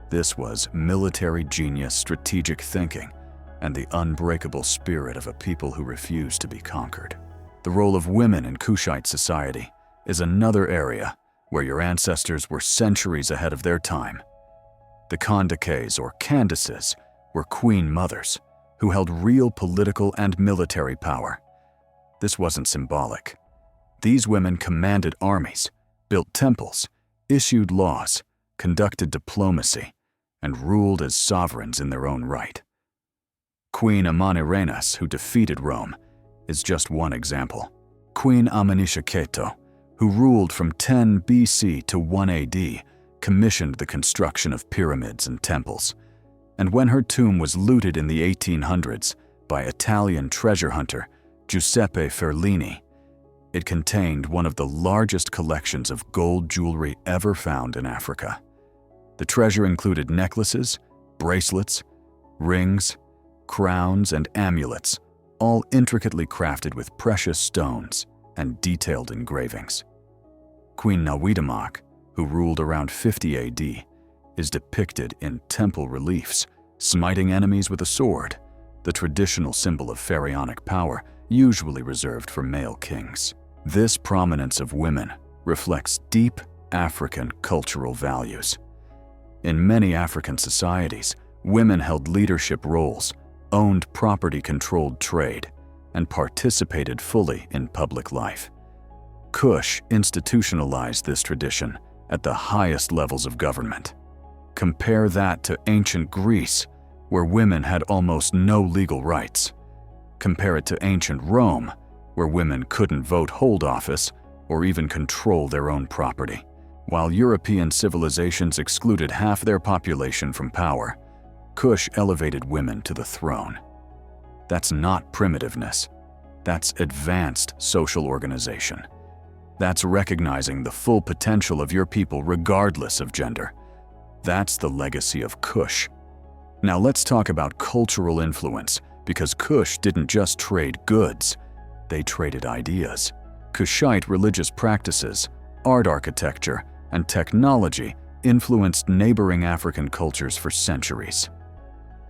This was military genius, strategic thinking, and the unbreakable spirit of a people who refuse to be conquered. The role of women in Kushite society is another area where your ancestors were centuries ahead of their time. The Kandakes or Candaces were queen mothers who held real political and military power. This wasn't symbolic. These women commanded armies, built temples, issued laws, conducted diplomacy, and ruled as sovereigns in their own right. Queen Amanirenas, who defeated Rome, is just one example. Queen Amenishaketo, who ruled from 10 BC to 1 AD, commissioned the construction of pyramids and temples. And when her tomb was looted in the 1800s by Italian treasure hunter Giuseppe Ferlini, it contained one of the largest collections of gold jewelry ever found in Africa. The treasure included necklaces, bracelets, rings, crowns, and amulets, all intricately crafted with precious stones and detailed engravings. Queen Nawidamak, who ruled around 50 AD, is depicted in temple reliefs, smiting enemies with a sword, the traditional symbol of pharaonic power usually reserved for male kings. This prominence of women reflects deep African cultural values. In many African societies, women held leadership roles, owned property-controlled trade, and participated fully in public life. Kush institutionalized this tradition at the highest levels of government. Compare that to ancient Greece, where women had almost no legal rights. Compare it to ancient Rome, where women couldn't vote, hold office, or even control their own property. While European civilizations excluded half their population from power, Kush elevated women to the throne. That's not primitiveness. That's advanced social organization. That's recognizing the full potential of your people regardless of gender. That's the legacy of Kush. Now let's talk about cultural influence, because Kush didn't just trade goods, they traded ideas. Kushite religious practices, art architecture, and technology influenced neighboring African cultures for centuries.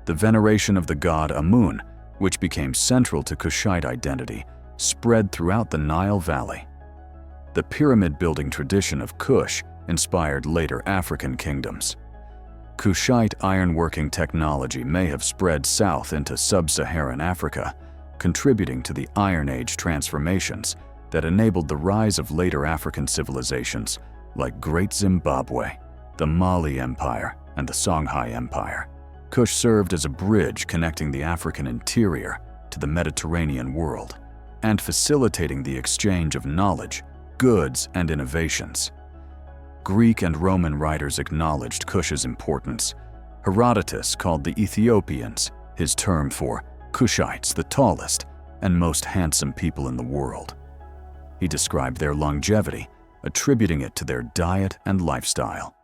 The veneration of the god Amun, which became central to Kushite identity, spread throughout the Nile Valley. The pyramid-building tradition of Kush inspired later African kingdoms. Kushite ironworking technology may have spread south into sub-Saharan Africa, contributing to the Iron Age transformations that enabled the rise of later African civilizations like Great Zimbabwe, the Mali Empire, and the Songhai Empire. Kush served as a bridge connecting the African interior to the Mediterranean world and facilitating the exchange of knowledge, goods, and innovations. Greek and Roman writers acknowledged Kush's importance. Herodotus called the Ethiopians, his term for Kushites, the tallest and most handsome people in the world. He described their longevity, attributing it to their diet and lifestyle.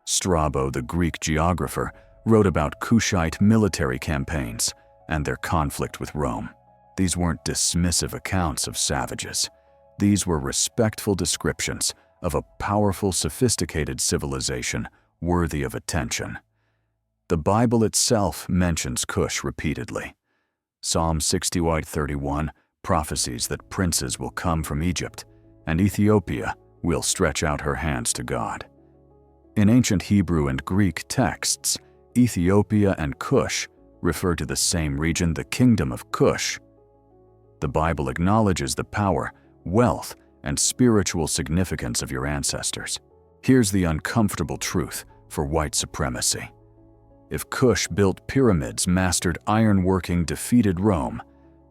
Strabo, the Greek geographer, wrote about Kushite military campaigns and their conflict with Rome. These weren't dismissive accounts of savages. These were respectful descriptions of a powerful, sophisticated civilization worthy of attention. The Bible itself mentions Kush repeatedly. Psalm 60:31 prophesies that princes will come from Egypt, and Ethiopia will stretch out her hands to God. In ancient Hebrew and Greek texts, Ethiopia and Kush refer to the same region, the Kingdom of Kush. The Bible acknowledges the power, wealth, and spiritual significance of your ancestors. Here's the uncomfortable truth for white supremacy. If Kush built pyramids, mastered ironworking, defeated Rome,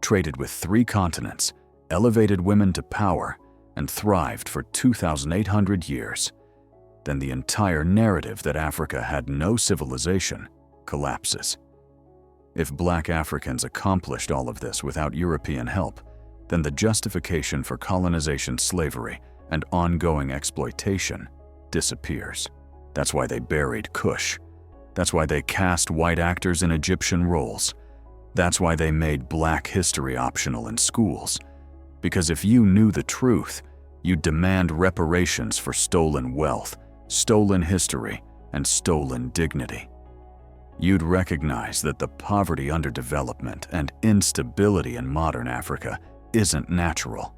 traded with 3 continents, elevated women to power, and thrived for 2,800 years, then the entire narrative that Africa had no civilization collapses. If Black Africans accomplished all of this without European help, then the justification for colonization, slavery, and ongoing exploitation disappears. That's why they buried Kush. That's why they cast white actors in Egyptian roles. That's why they made Black history optional in schools. Because if you knew the truth, you'd demand reparations for stolen wealth, stolen history, and stolen dignity. You'd recognize that the poverty, underdevelopment, and instability in modern Africa isn't natural.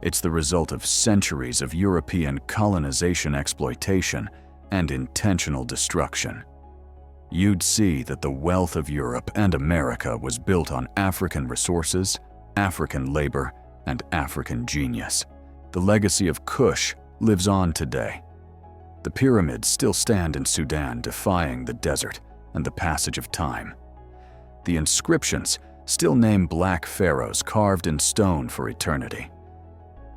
It's the result of centuries of European colonization, exploitation, and intentional destruction. You'd see that the wealth of Europe and America was built on African resources, African labor, and African genius. The legacy of Kush lives on today. The pyramids still stand in Sudan, defying the desert and the passage of time. The inscriptions still name Black pharaohs carved in stone for eternity.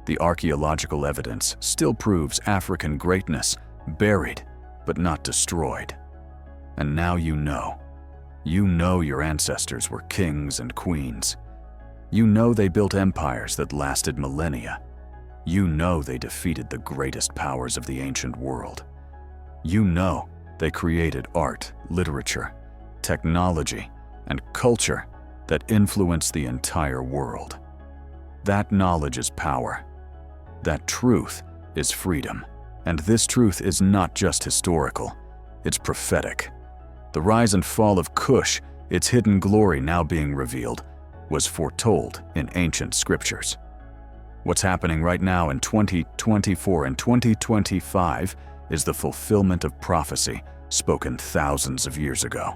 The archaeological evidence still proves African greatness, buried but not destroyed. And now you know your ancestors were kings and queens. You know they built empires that lasted millennia. You know they defeated the greatest powers of the ancient world. You know they created art, literature, technology, and culture that influenced the entire world. That knowledge is power. That truth is freedom. And this truth is not just historical, it's prophetic. The rise and fall of Kush, its hidden glory now being revealed, was foretold in ancient scriptures. What's happening right now in 2024 and 2025 is the fulfillment of prophecy spoken thousands of years ago.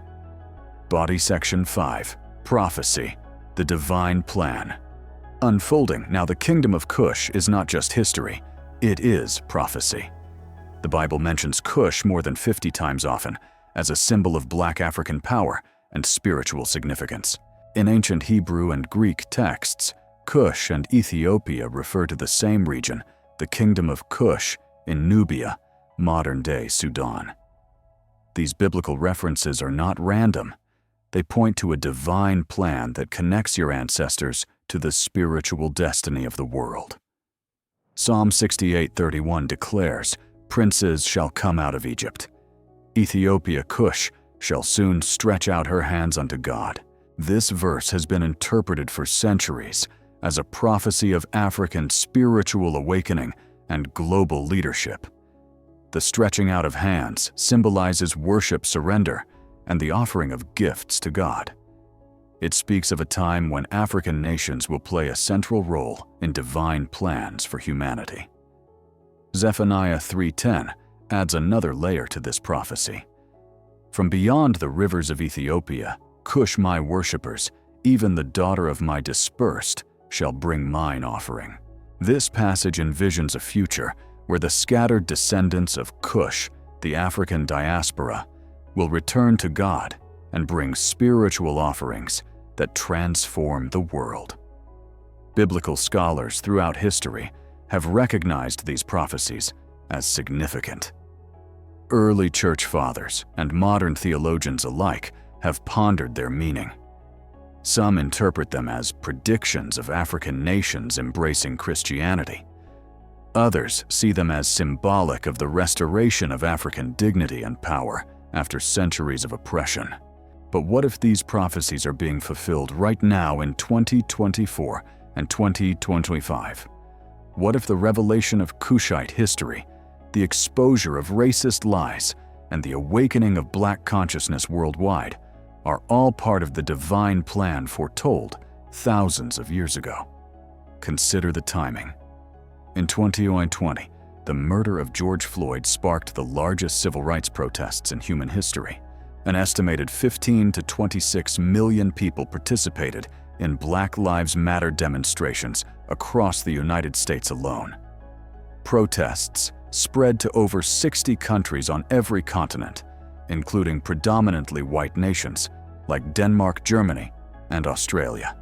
Body Section 5, Prophecy, the Divine Plan. Unfolding. Now, the Kingdom of Kush is not just history, it is prophecy. The Bible mentions Kush more than 50 times often as a symbol of Black African power and spiritual significance. In ancient Hebrew and Greek texts, Kush and Ethiopia refer to the same region, the Kingdom of Kush in Nubia, modern-day Sudan. These biblical references are not random. They point to a divine plan that connects your ancestors to the spiritual destiny of the world. Psalm 68:31 declares, "Princes shall come out of Egypt. Ethiopia Kush shall soon stretch out her hands unto God." This verse has been interpreted for centuries as a prophecy of African spiritual awakening and global leadership. The stretching out of hands symbolizes worship, surrender, and the offering of gifts to God. It speaks of a time when African nations will play a central role in divine plans for humanity. Zephaniah 3:10 adds another layer to this prophecy. "From beyond the rivers of Ethiopia, Kush my worshippers, even the daughter of my dispersed, shall bring mine offering." This passage envisions a future where the scattered descendants of Kush, the African diaspora, will return to God and bring spiritual offerings that transform the world. Biblical scholars throughout history have recognized these prophecies as significant. Early church fathers and modern theologians alike have pondered their meaning. Some interpret them as predictions of African nations embracing Christianity. Others see them as symbolic of the restoration of African dignity and power after centuries of oppression. But what if these prophecies are being fulfilled right now in 2024 and 2025? What if the revelation of Kushite history, the exposure of racist lies, and the awakening of Black consciousness worldwide are all part of the divine plan foretold thousands of years ago? Consider the timing. In 2020, the murder of George Floyd sparked the largest civil rights protests in human history. An estimated 15 to 26 million people participated in Black Lives Matter demonstrations across the United States alone. Protests spread to over 60 countries on every continent, including predominantly white nations like Denmark, Germany, and Australia.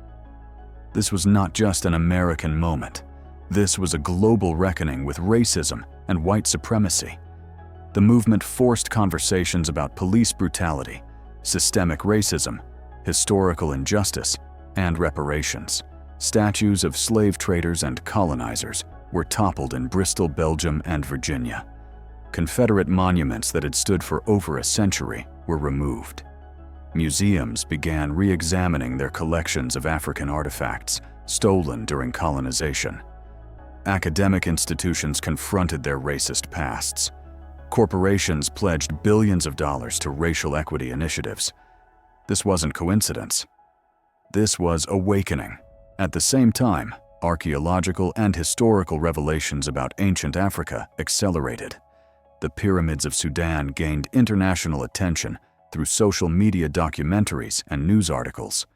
This was not just an American moment. This was a global reckoning with racism and white supremacy. The movement forced conversations about police brutality, systemic racism, historical injustice, and reparations. Statues of slave traders and colonizers were toppled in Bristol, Belgium, and Virginia. Confederate monuments that had stood for over a century were removed. Museums began re-examining their collections of African artifacts stolen during colonization. Academic institutions confronted their racist pasts. Corporations pledged billions of dollars to racial equity initiatives. This wasn't coincidence. This was awakening. At the same time, archaeological and historical revelations about ancient Africa accelerated. The pyramids of Sudan gained international attention through social media documentaries and news articles.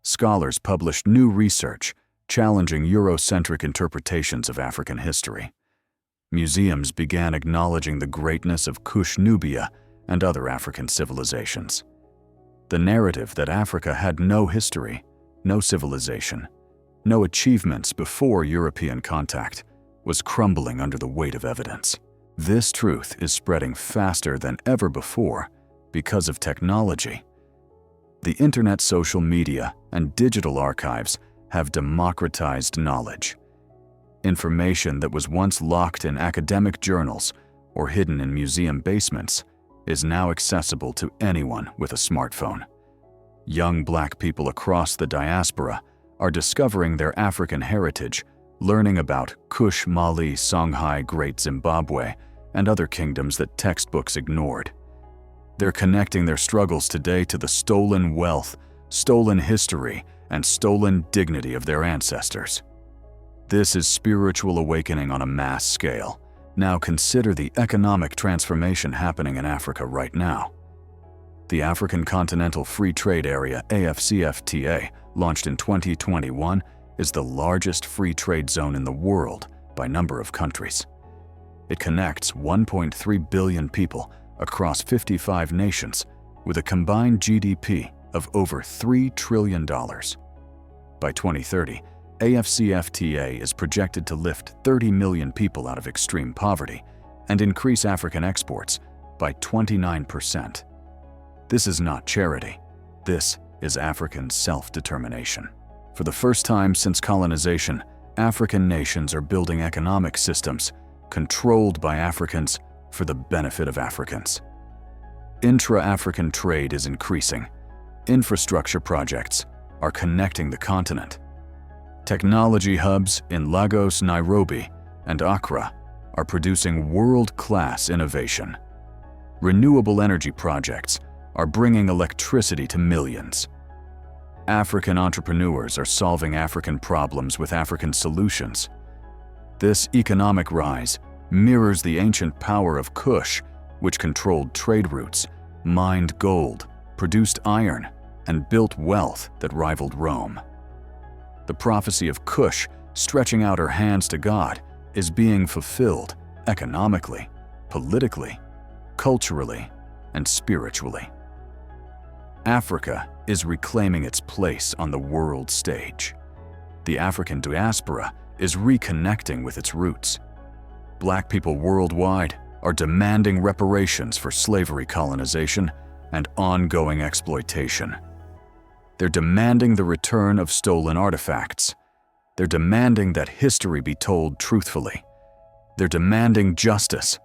Scholars published new research challenging Eurocentric interpretations of African history. Museums began acknowledging the greatness of Kush, Nubia, and other African civilizations. The narrative that Africa had no history, no civilization, no achievements before European contact was crumbling under the weight of evidence. This truth is spreading faster than ever before because of technology. The internet, social media, and digital archives have democratized knowledge. Information that was once locked in academic journals or hidden in museum basements is now accessible to anyone with a smartphone. Young Black people across the diaspora are discovering their African heritage, learning about Kush, Mali, Songhai, Great Zimbabwe, and other kingdoms that textbooks ignored. They're connecting their struggles today to the stolen wealth, stolen history, and stolen dignity of their ancestors. This is spiritual awakening on a mass scale. Now consider the economic transformation happening in Africa right now. The African Continental Free Trade Area, AFCFTA, launched in 2021, is the largest free trade zone in the world by number of countries. It connects 1.3 billion people across 55 nations with a combined GDP of over $3 trillion. By 2030, AFCFTA is projected to lift 30 million people out of extreme poverty and increase African exports by 29%. This is not charity. This is African self-determination. For the first time since colonization, African nations are building economic systems controlled by Africans for the benefit of Africans. Intra-African trade is increasing. Infrastructure projects are connecting the continent. Technology hubs in Lagos, Nairobi, and Accra are producing world-class innovation. Renewable energy projects are bringing electricity to millions. African entrepreneurs are solving African problems with African solutions. This economic rise mirrors the ancient power of Kush, which controlled trade routes, mined gold, produced iron, and built wealth that rivaled Rome. The prophecy of Kush, stretching out her hands to God, is being fulfilled economically, politically, culturally, and spiritually. Africa is reclaiming its place on the world stage. The African diaspora is reconnecting with its roots. Black people worldwide are demanding reparations for slavery colonization and ongoing exploitation. They're demanding the return of stolen artifacts. They're demanding that history be told truthfully. They're demanding justice.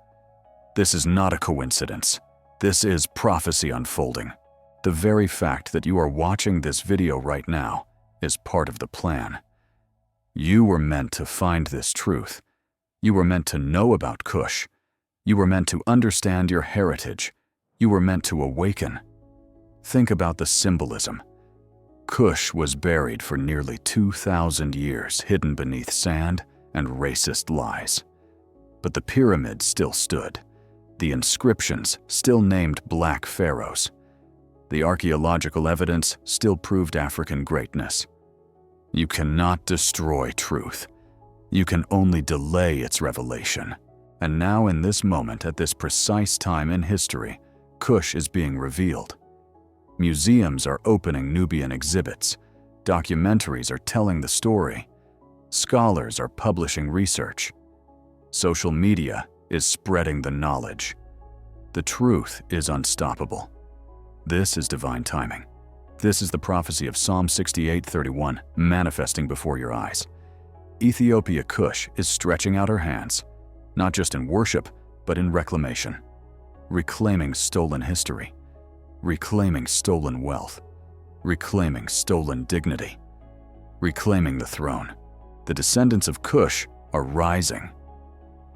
This is not a coincidence. This is prophecy unfolding. The very fact that you are watching this video right now is part of the plan. You were meant to find this truth. You were meant to know about Kush. You were meant to understand your heritage. You were meant to awaken. Think about the symbolism. Kush was buried for nearly 2,000 years, hidden beneath sand and racist lies. But the pyramids still stood. The inscriptions still named Black Pharaohs. The archaeological evidence still proved African greatness. You cannot destroy truth. You can only delay its revelation. And now in this moment, at this precise time in history, Kush is being revealed. Museums are opening Nubian exhibits. Documentaries are telling the story. Scholars are publishing research. Social media is spreading the knowledge. The truth is unstoppable. This is divine timing. This is the prophecy of Psalm 68:31 manifesting before your eyes. Ethiopia Kush is stretching out her hands, not just in worship, but in reclamation. Reclaiming stolen history. Reclaiming stolen wealth. Reclaiming stolen dignity. Reclaiming the throne. The descendants of Kush are rising.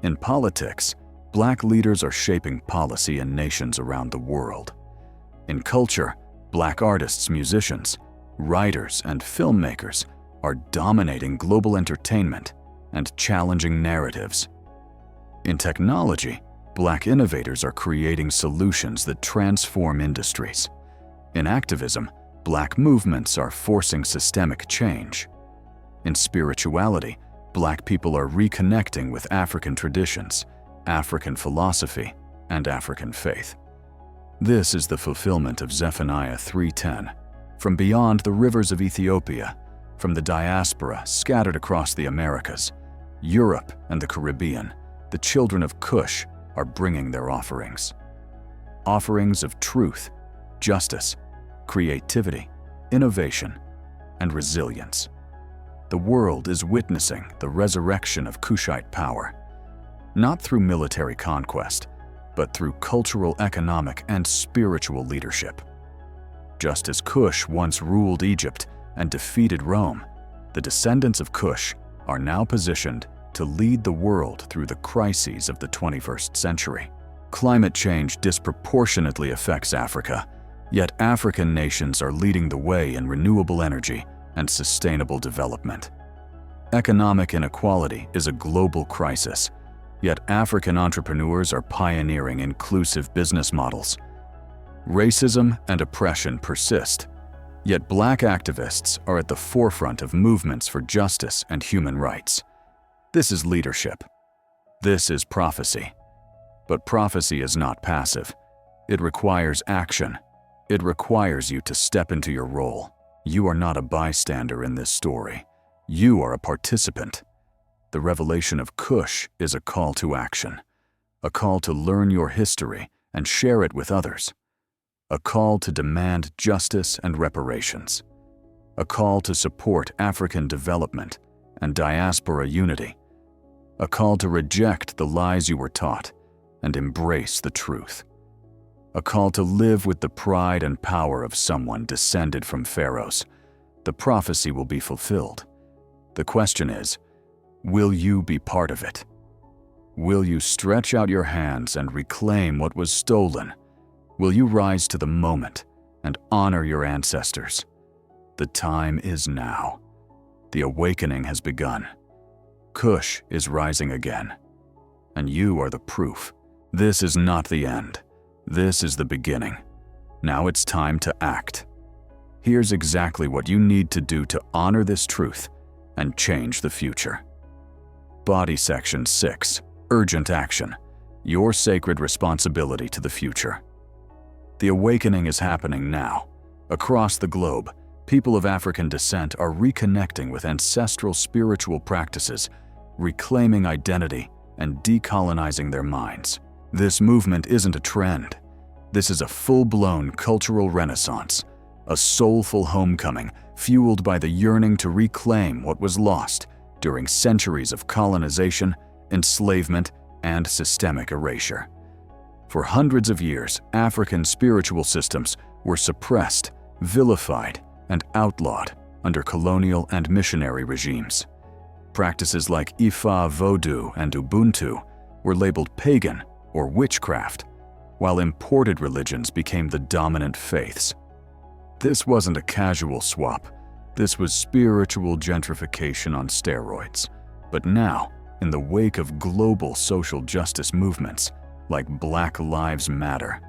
In politics, Black leaders are shaping policy in nations around the world. In culture, Black artists, musicians, writers, and filmmakers are dominating global entertainment and challenging narratives. In technology, Black innovators are creating solutions that transform industries. In activism, Black movements are forcing systemic change. In spirituality, Black people are reconnecting with African traditions, African philosophy, and African faith. This is the fulfillment of Zephaniah 3:10. From beyond the rivers of Ethiopia, from the diaspora scattered across the Americas, Europe, and the Caribbean, the children of Kush are bringing their offerings. Offerings of truth, justice, creativity, innovation, and resilience. The world is witnessing the resurrection of Kushite power, not through military conquest, but through cultural, economic, and spiritual leadership. Just as Kush once ruled Egypt and defeated Rome, the descendants of Kush are now positioned to lead the world through the crises of the 21st century. Climate change disproportionately affects Africa, yet African nations are leading the way in renewable energy and sustainable development. Economic inequality is a global crisis, yet African entrepreneurs are pioneering inclusive business models. Racism and oppression persist, yet Black activists are at the forefront of movements for justice and human rights. This is leadership. This is prophecy. But prophecy is not passive. It requires action. It requires you to step into your role. You are not a bystander in this story. You are a participant. The revelation of Kush is a call to action, a call to learn your history and share it with others, a call to demand justice and reparations, a call to support African development and diaspora unity, a call to reject the lies you were taught and embrace the truth, a call to live with the pride and power of someone descended from Pharaohs. The prophecy will be fulfilled. The question is, will you be part of it? Will you stretch out your hands and reclaim what was stolen? Will you rise to the moment and honor your ancestors? The time is now. The awakening has begun. Kush is rising again. And you are the proof. This is not the end. This is the beginning. Now it's time to act. Here's exactly what you need to do to honor this truth and change the future. Body Section 6. Urgent Action. Your sacred responsibility to the future. The awakening is happening now. Across the globe, people of African descent are reconnecting with ancestral spiritual practices, reclaiming identity, and decolonizing their minds. This movement isn't a trend. This is a full-blown cultural renaissance, a soulful homecoming fueled by the yearning to reclaim what was lost during centuries of colonization, enslavement, and systemic erasure. For hundreds of years, African spiritual systems were suppressed, vilified, and outlawed under colonial and missionary regimes. Practices like Ifa, Vodou, and Ubuntu were labeled pagan or witchcraft, while imported religions became the dominant faiths. This wasn't a casual swap. This was spiritual gentrification on steroids. But now, in the wake of global social justice movements like Black Lives Matter,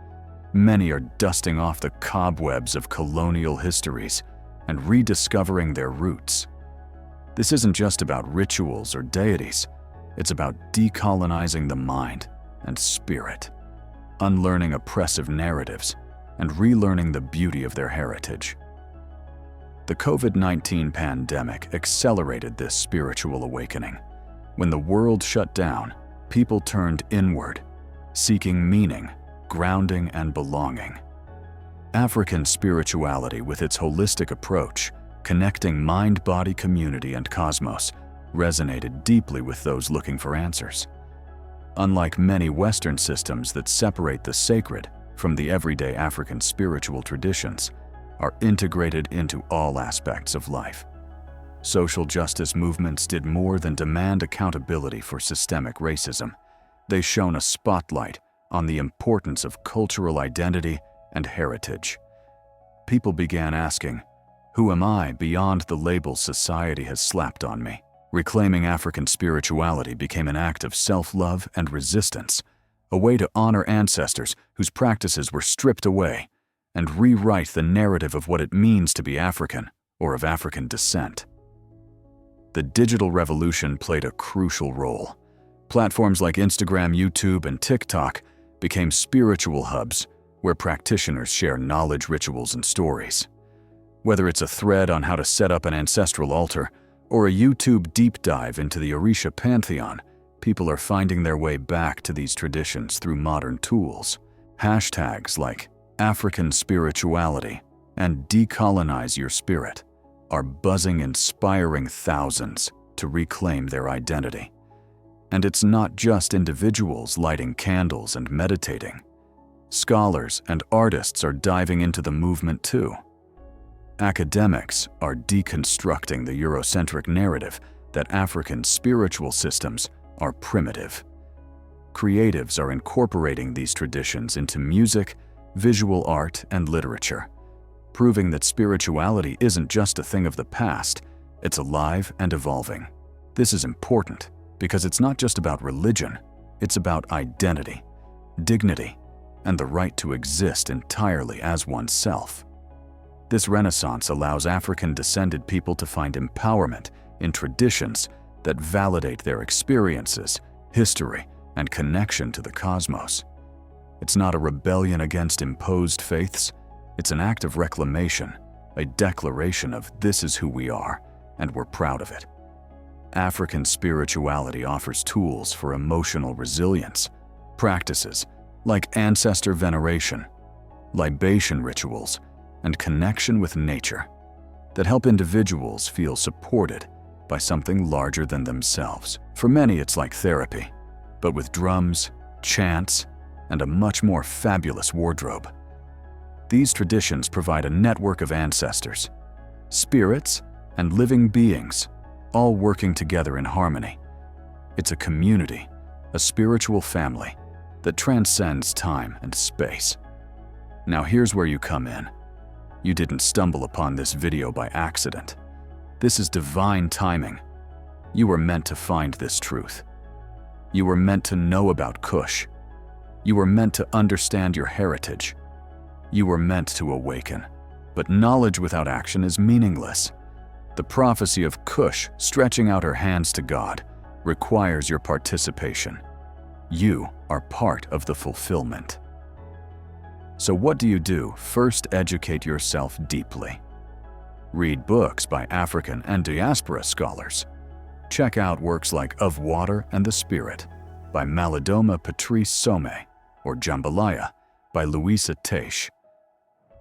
many are dusting off the cobwebs of colonial histories and rediscovering their roots. This isn't just about rituals or deities. It's about decolonizing the mind and spirit, unlearning oppressive narratives, and relearning the beauty of their heritage. The COVID-19 pandemic accelerated this spiritual awakening. When the world shut down, people turned inward, seeking meaning, grounding, and belonging. African spirituality, with its holistic approach, connecting mind, body, community, and cosmos, resonated deeply with those looking for answers. Unlike many Western systems that separate the sacred from the everyday, African spiritual traditions are integrated into all aspects of life. Social justice movements did more than demand accountability for systemic racism. They shone a spotlight on the importance of cultural identity and heritage. People began asking, "Who am I beyond the labels society has slapped on me?" Reclaiming African spirituality became an act of self-love and resistance, a way to honor ancestors whose practices were stripped away, and rewrite the narrative of what it means to be African or of African descent. The digital revolution played a crucial role. Platforms like Instagram, YouTube, and TikTok became spiritual hubs where practitioners share knowledge, rituals, and stories. Whether it's a thread on how to set up an ancestral altar or a YouTube deep dive into the Orisha pantheon, people are finding their way back to these traditions through modern tools. Hashtags like African spirituality and decolonize your spirit are buzzing, inspiring thousands to reclaim their identity. And it's not just individuals lighting candles and meditating. Scholars and artists are diving into the movement too. Academics are deconstructing the Eurocentric narrative that African spiritual systems are primitive. Creatives are incorporating these traditions into music, visual art, and literature, proving that spirituality isn't just a thing of the past, it's alive and evolving. This is important because it's not just about religion, it's about identity, dignity, and the right to exist entirely as oneself. This renaissance allows African-descended people to find empowerment in traditions that validate their experiences, history, and connection to the cosmos. It's not a rebellion against imposed faiths, it's an act of reclamation, a declaration of this is who we are, and we're proud of it. African spirituality offers tools for emotional resilience, practices like ancestor veneration, libation rituals, and connection with nature that help individuals feel supported by something larger than themselves. For many, it's like therapy, but with drums, chants, and a much more fabulous wardrobe. These traditions provide a network of ancestors, spirits, and living beings, all working together in harmony. It's a community, a spiritual family that transcends time and space. Now here's where you come in. You didn't stumble upon this video by accident. This is divine timing. You were meant to find this truth. You were meant to know about Kush. You were meant to understand your heritage. You were meant to awaken. But knowledge without action is meaningless. The prophecy of Kush stretching out her hands to God requires your participation. You are part of the fulfillment. So what do you do? First, educate yourself deeply. Read books by African and diaspora scholars. Check out works like Of Water and the Spirit by Malidoma Patrice Some or Jambalaya by Louisa Teish.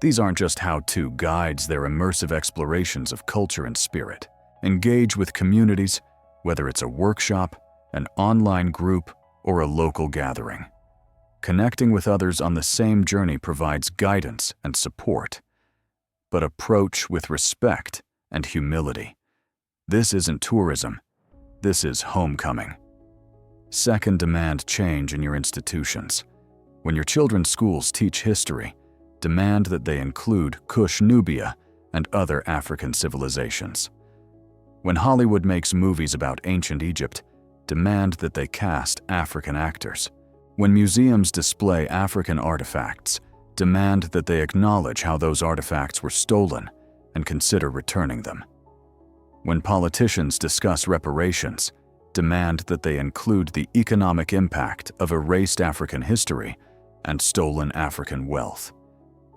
These aren't just how-to guides, they're immersive explorations of culture and spirit. Engage with communities, whether it's a workshop, an online group, or a local gathering. Connecting with others on the same journey provides guidance and support. But approach with respect and humility. This isn't tourism. This is homecoming. Second, demand change in your institutions. When your children's schools teach history, demand that they include Kush, Nubia, and other African civilizations. When Hollywood makes movies about ancient Egypt, demand that they cast African actors. When museums display African artifacts, demand that they acknowledge how those artifacts were stolen and consider returning them. When politicians discuss reparations, demand that they include the economic impact of erased African history and stolen African wealth.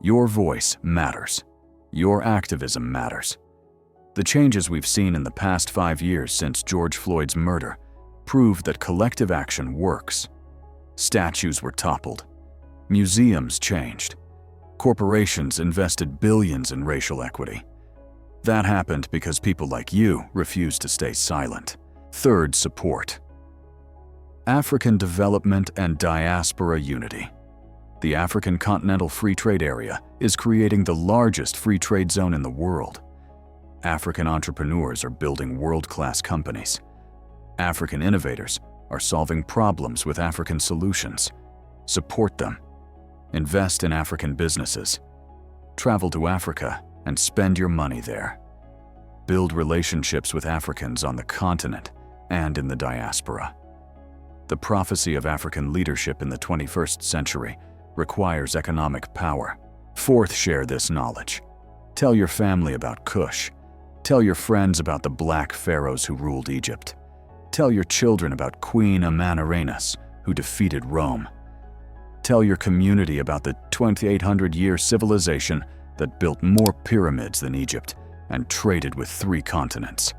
Your voice matters. Your activism matters. The changes we've seen in the past 5 years since George Floyd's murder prove that collective action works. Statues were toppled. Museums changed. Corporations invested billions in racial equity. That happened because people like you refused to stay silent. Third, support. African development and diaspora unity. The African Continental Free Trade Area is creating the largest free trade zone in the world. African entrepreneurs are building world-class companies. African innovators are solving problems with African solutions. Support them. Invest in African businesses. Travel to Africa and spend your money there. Build relationships with Africans on the continent and in the diaspora. The prophecy of African leadership in the 21st century requires economic power. Fourth, share this knowledge. Tell your family about Kush. Tell your friends about the black pharaohs who ruled Egypt. Tell your children about Queen Amanirenas, who defeated Rome. Tell your community about the 2,800-year civilization that built more pyramids than Egypt and traded with 3 continents.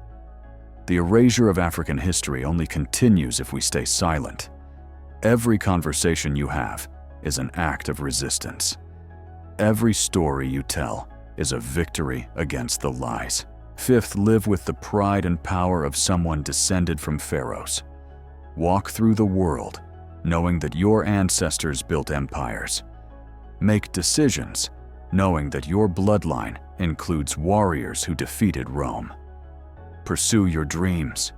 The erasure of African history only continues if we stay silent. Every conversation you have is an act of resistance. Every story you tell is a victory against the lies. Fifth, live with the pride and power of someone descended from pharaohs. Walk through the world knowing that your ancestors built empires. Make decisions knowing that your bloodline includes warriors who defeated Rome. Pursue your dreams,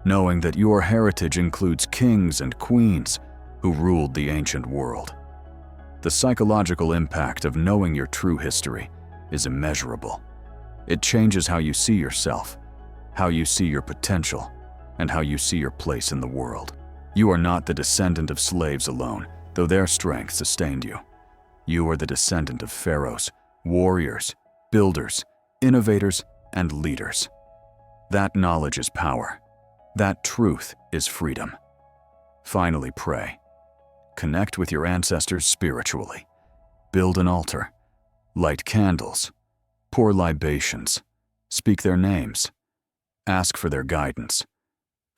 knowing that your heritage includes kings and queens who ruled the ancient world. The psychological impact of knowing your true history is immeasurable. It changes how you see yourself, how you see your potential, and how you see your place in the world. You are not the descendant of slaves alone, though their strength sustained you. You are the descendant of pharaohs, warriors, builders, innovators, and leaders. That knowledge is power. That truth is freedom. Finally, pray. Connect with your ancestors spiritually. Build an altar. Light candles. Pour libations. Speak their names. Ask for their guidance.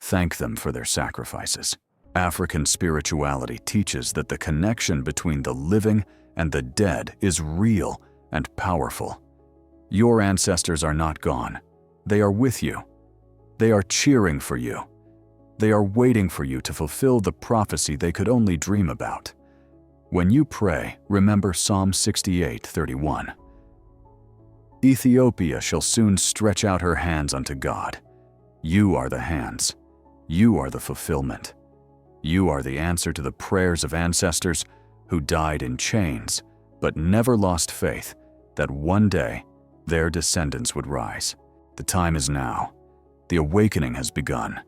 Thank them for their sacrifices. African spirituality teaches that the connection between the living and the dead is real and powerful. Your ancestors are not gone. They are with you. They are cheering for you. They are waiting for you to fulfill the prophecy they could only dream about. When you pray, remember Psalm 68:31. Ethiopia shall soon stretch out her hands unto God. You are the hands. You are the fulfillment. You are the answer to the prayers of ancestors who died in chains, but never lost faith that one day their descendants would rise. The time is now. The awakening has begun.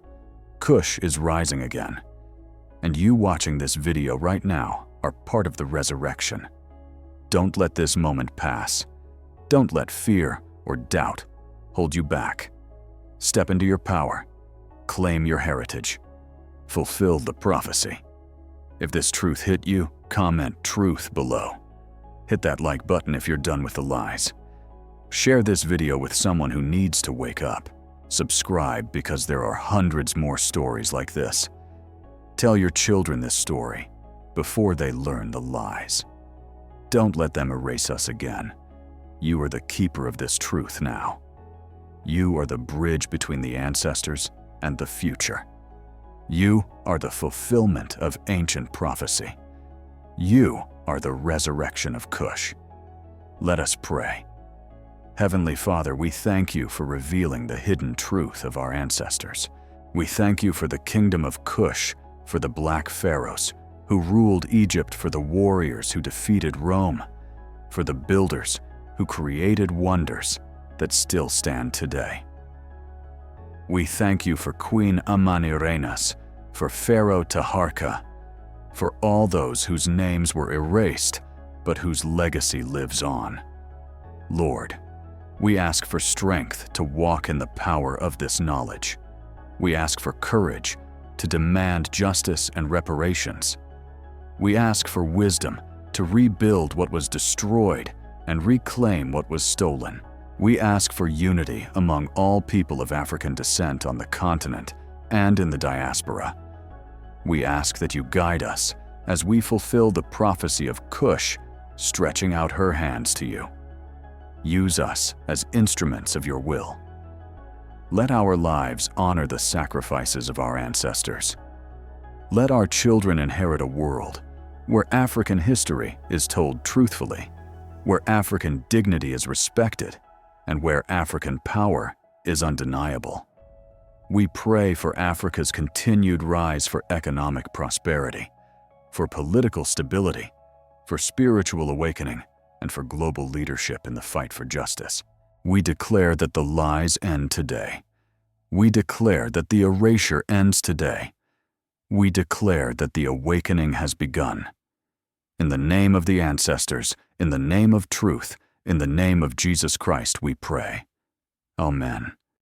Kush is rising again. And you watching this video right now are part of the resurrection. Don't let this moment pass. Don't let fear or doubt hold you back. Step into your power. Claim your heritage. Fulfill the prophecy. If this truth hit you, comment truth below. Hit that like button if you're done with the lies. Share this video with someone who needs to wake up. Subscribe because there are hundreds more stories like this. Tell your children this story before they learn the lies. Don't let them erase us again. You are the keeper of this truth now. You are the bridge between the ancestors and the future. You are the fulfillment of ancient prophecy. You are the resurrection of Kush. Let us pray. Heavenly Father, we thank you for revealing the hidden truth of our ancestors. We thank you for the Kingdom of Kush, for the black pharaohs who ruled Egypt, for the warriors who defeated Rome, for the builders who created wonders that still stand today. We thank you for Queen Amanirenas, for Pharaoh Taharqa, for all those whose names were erased, but whose legacy lives on. Lord, we ask for strength to walk in the power of this knowledge. We ask for courage to demand justice and reparations. We ask for wisdom to rebuild what was destroyed and reclaim what was stolen. We ask for unity among all people of African descent on the continent and in the diaspora. We ask that you guide us as we fulfill the prophecy of Kush, stretching out her hands to you. Use us as instruments of your will. Let our lives honor the sacrifices of our ancestors. Let our children inherit a world where African history is told truthfully, where African dignity is respected, and where African power is undeniable. We pray for Africa's continued rise, for economic prosperity, for political stability, for spiritual awakening, and for global leadership in the fight for justice. We declare that the lies end today. We declare that the erasure ends today. We declare that the awakening has begun. In the name of the ancestors, in the name of truth, in the name of Jesus Christ we pray. Amen.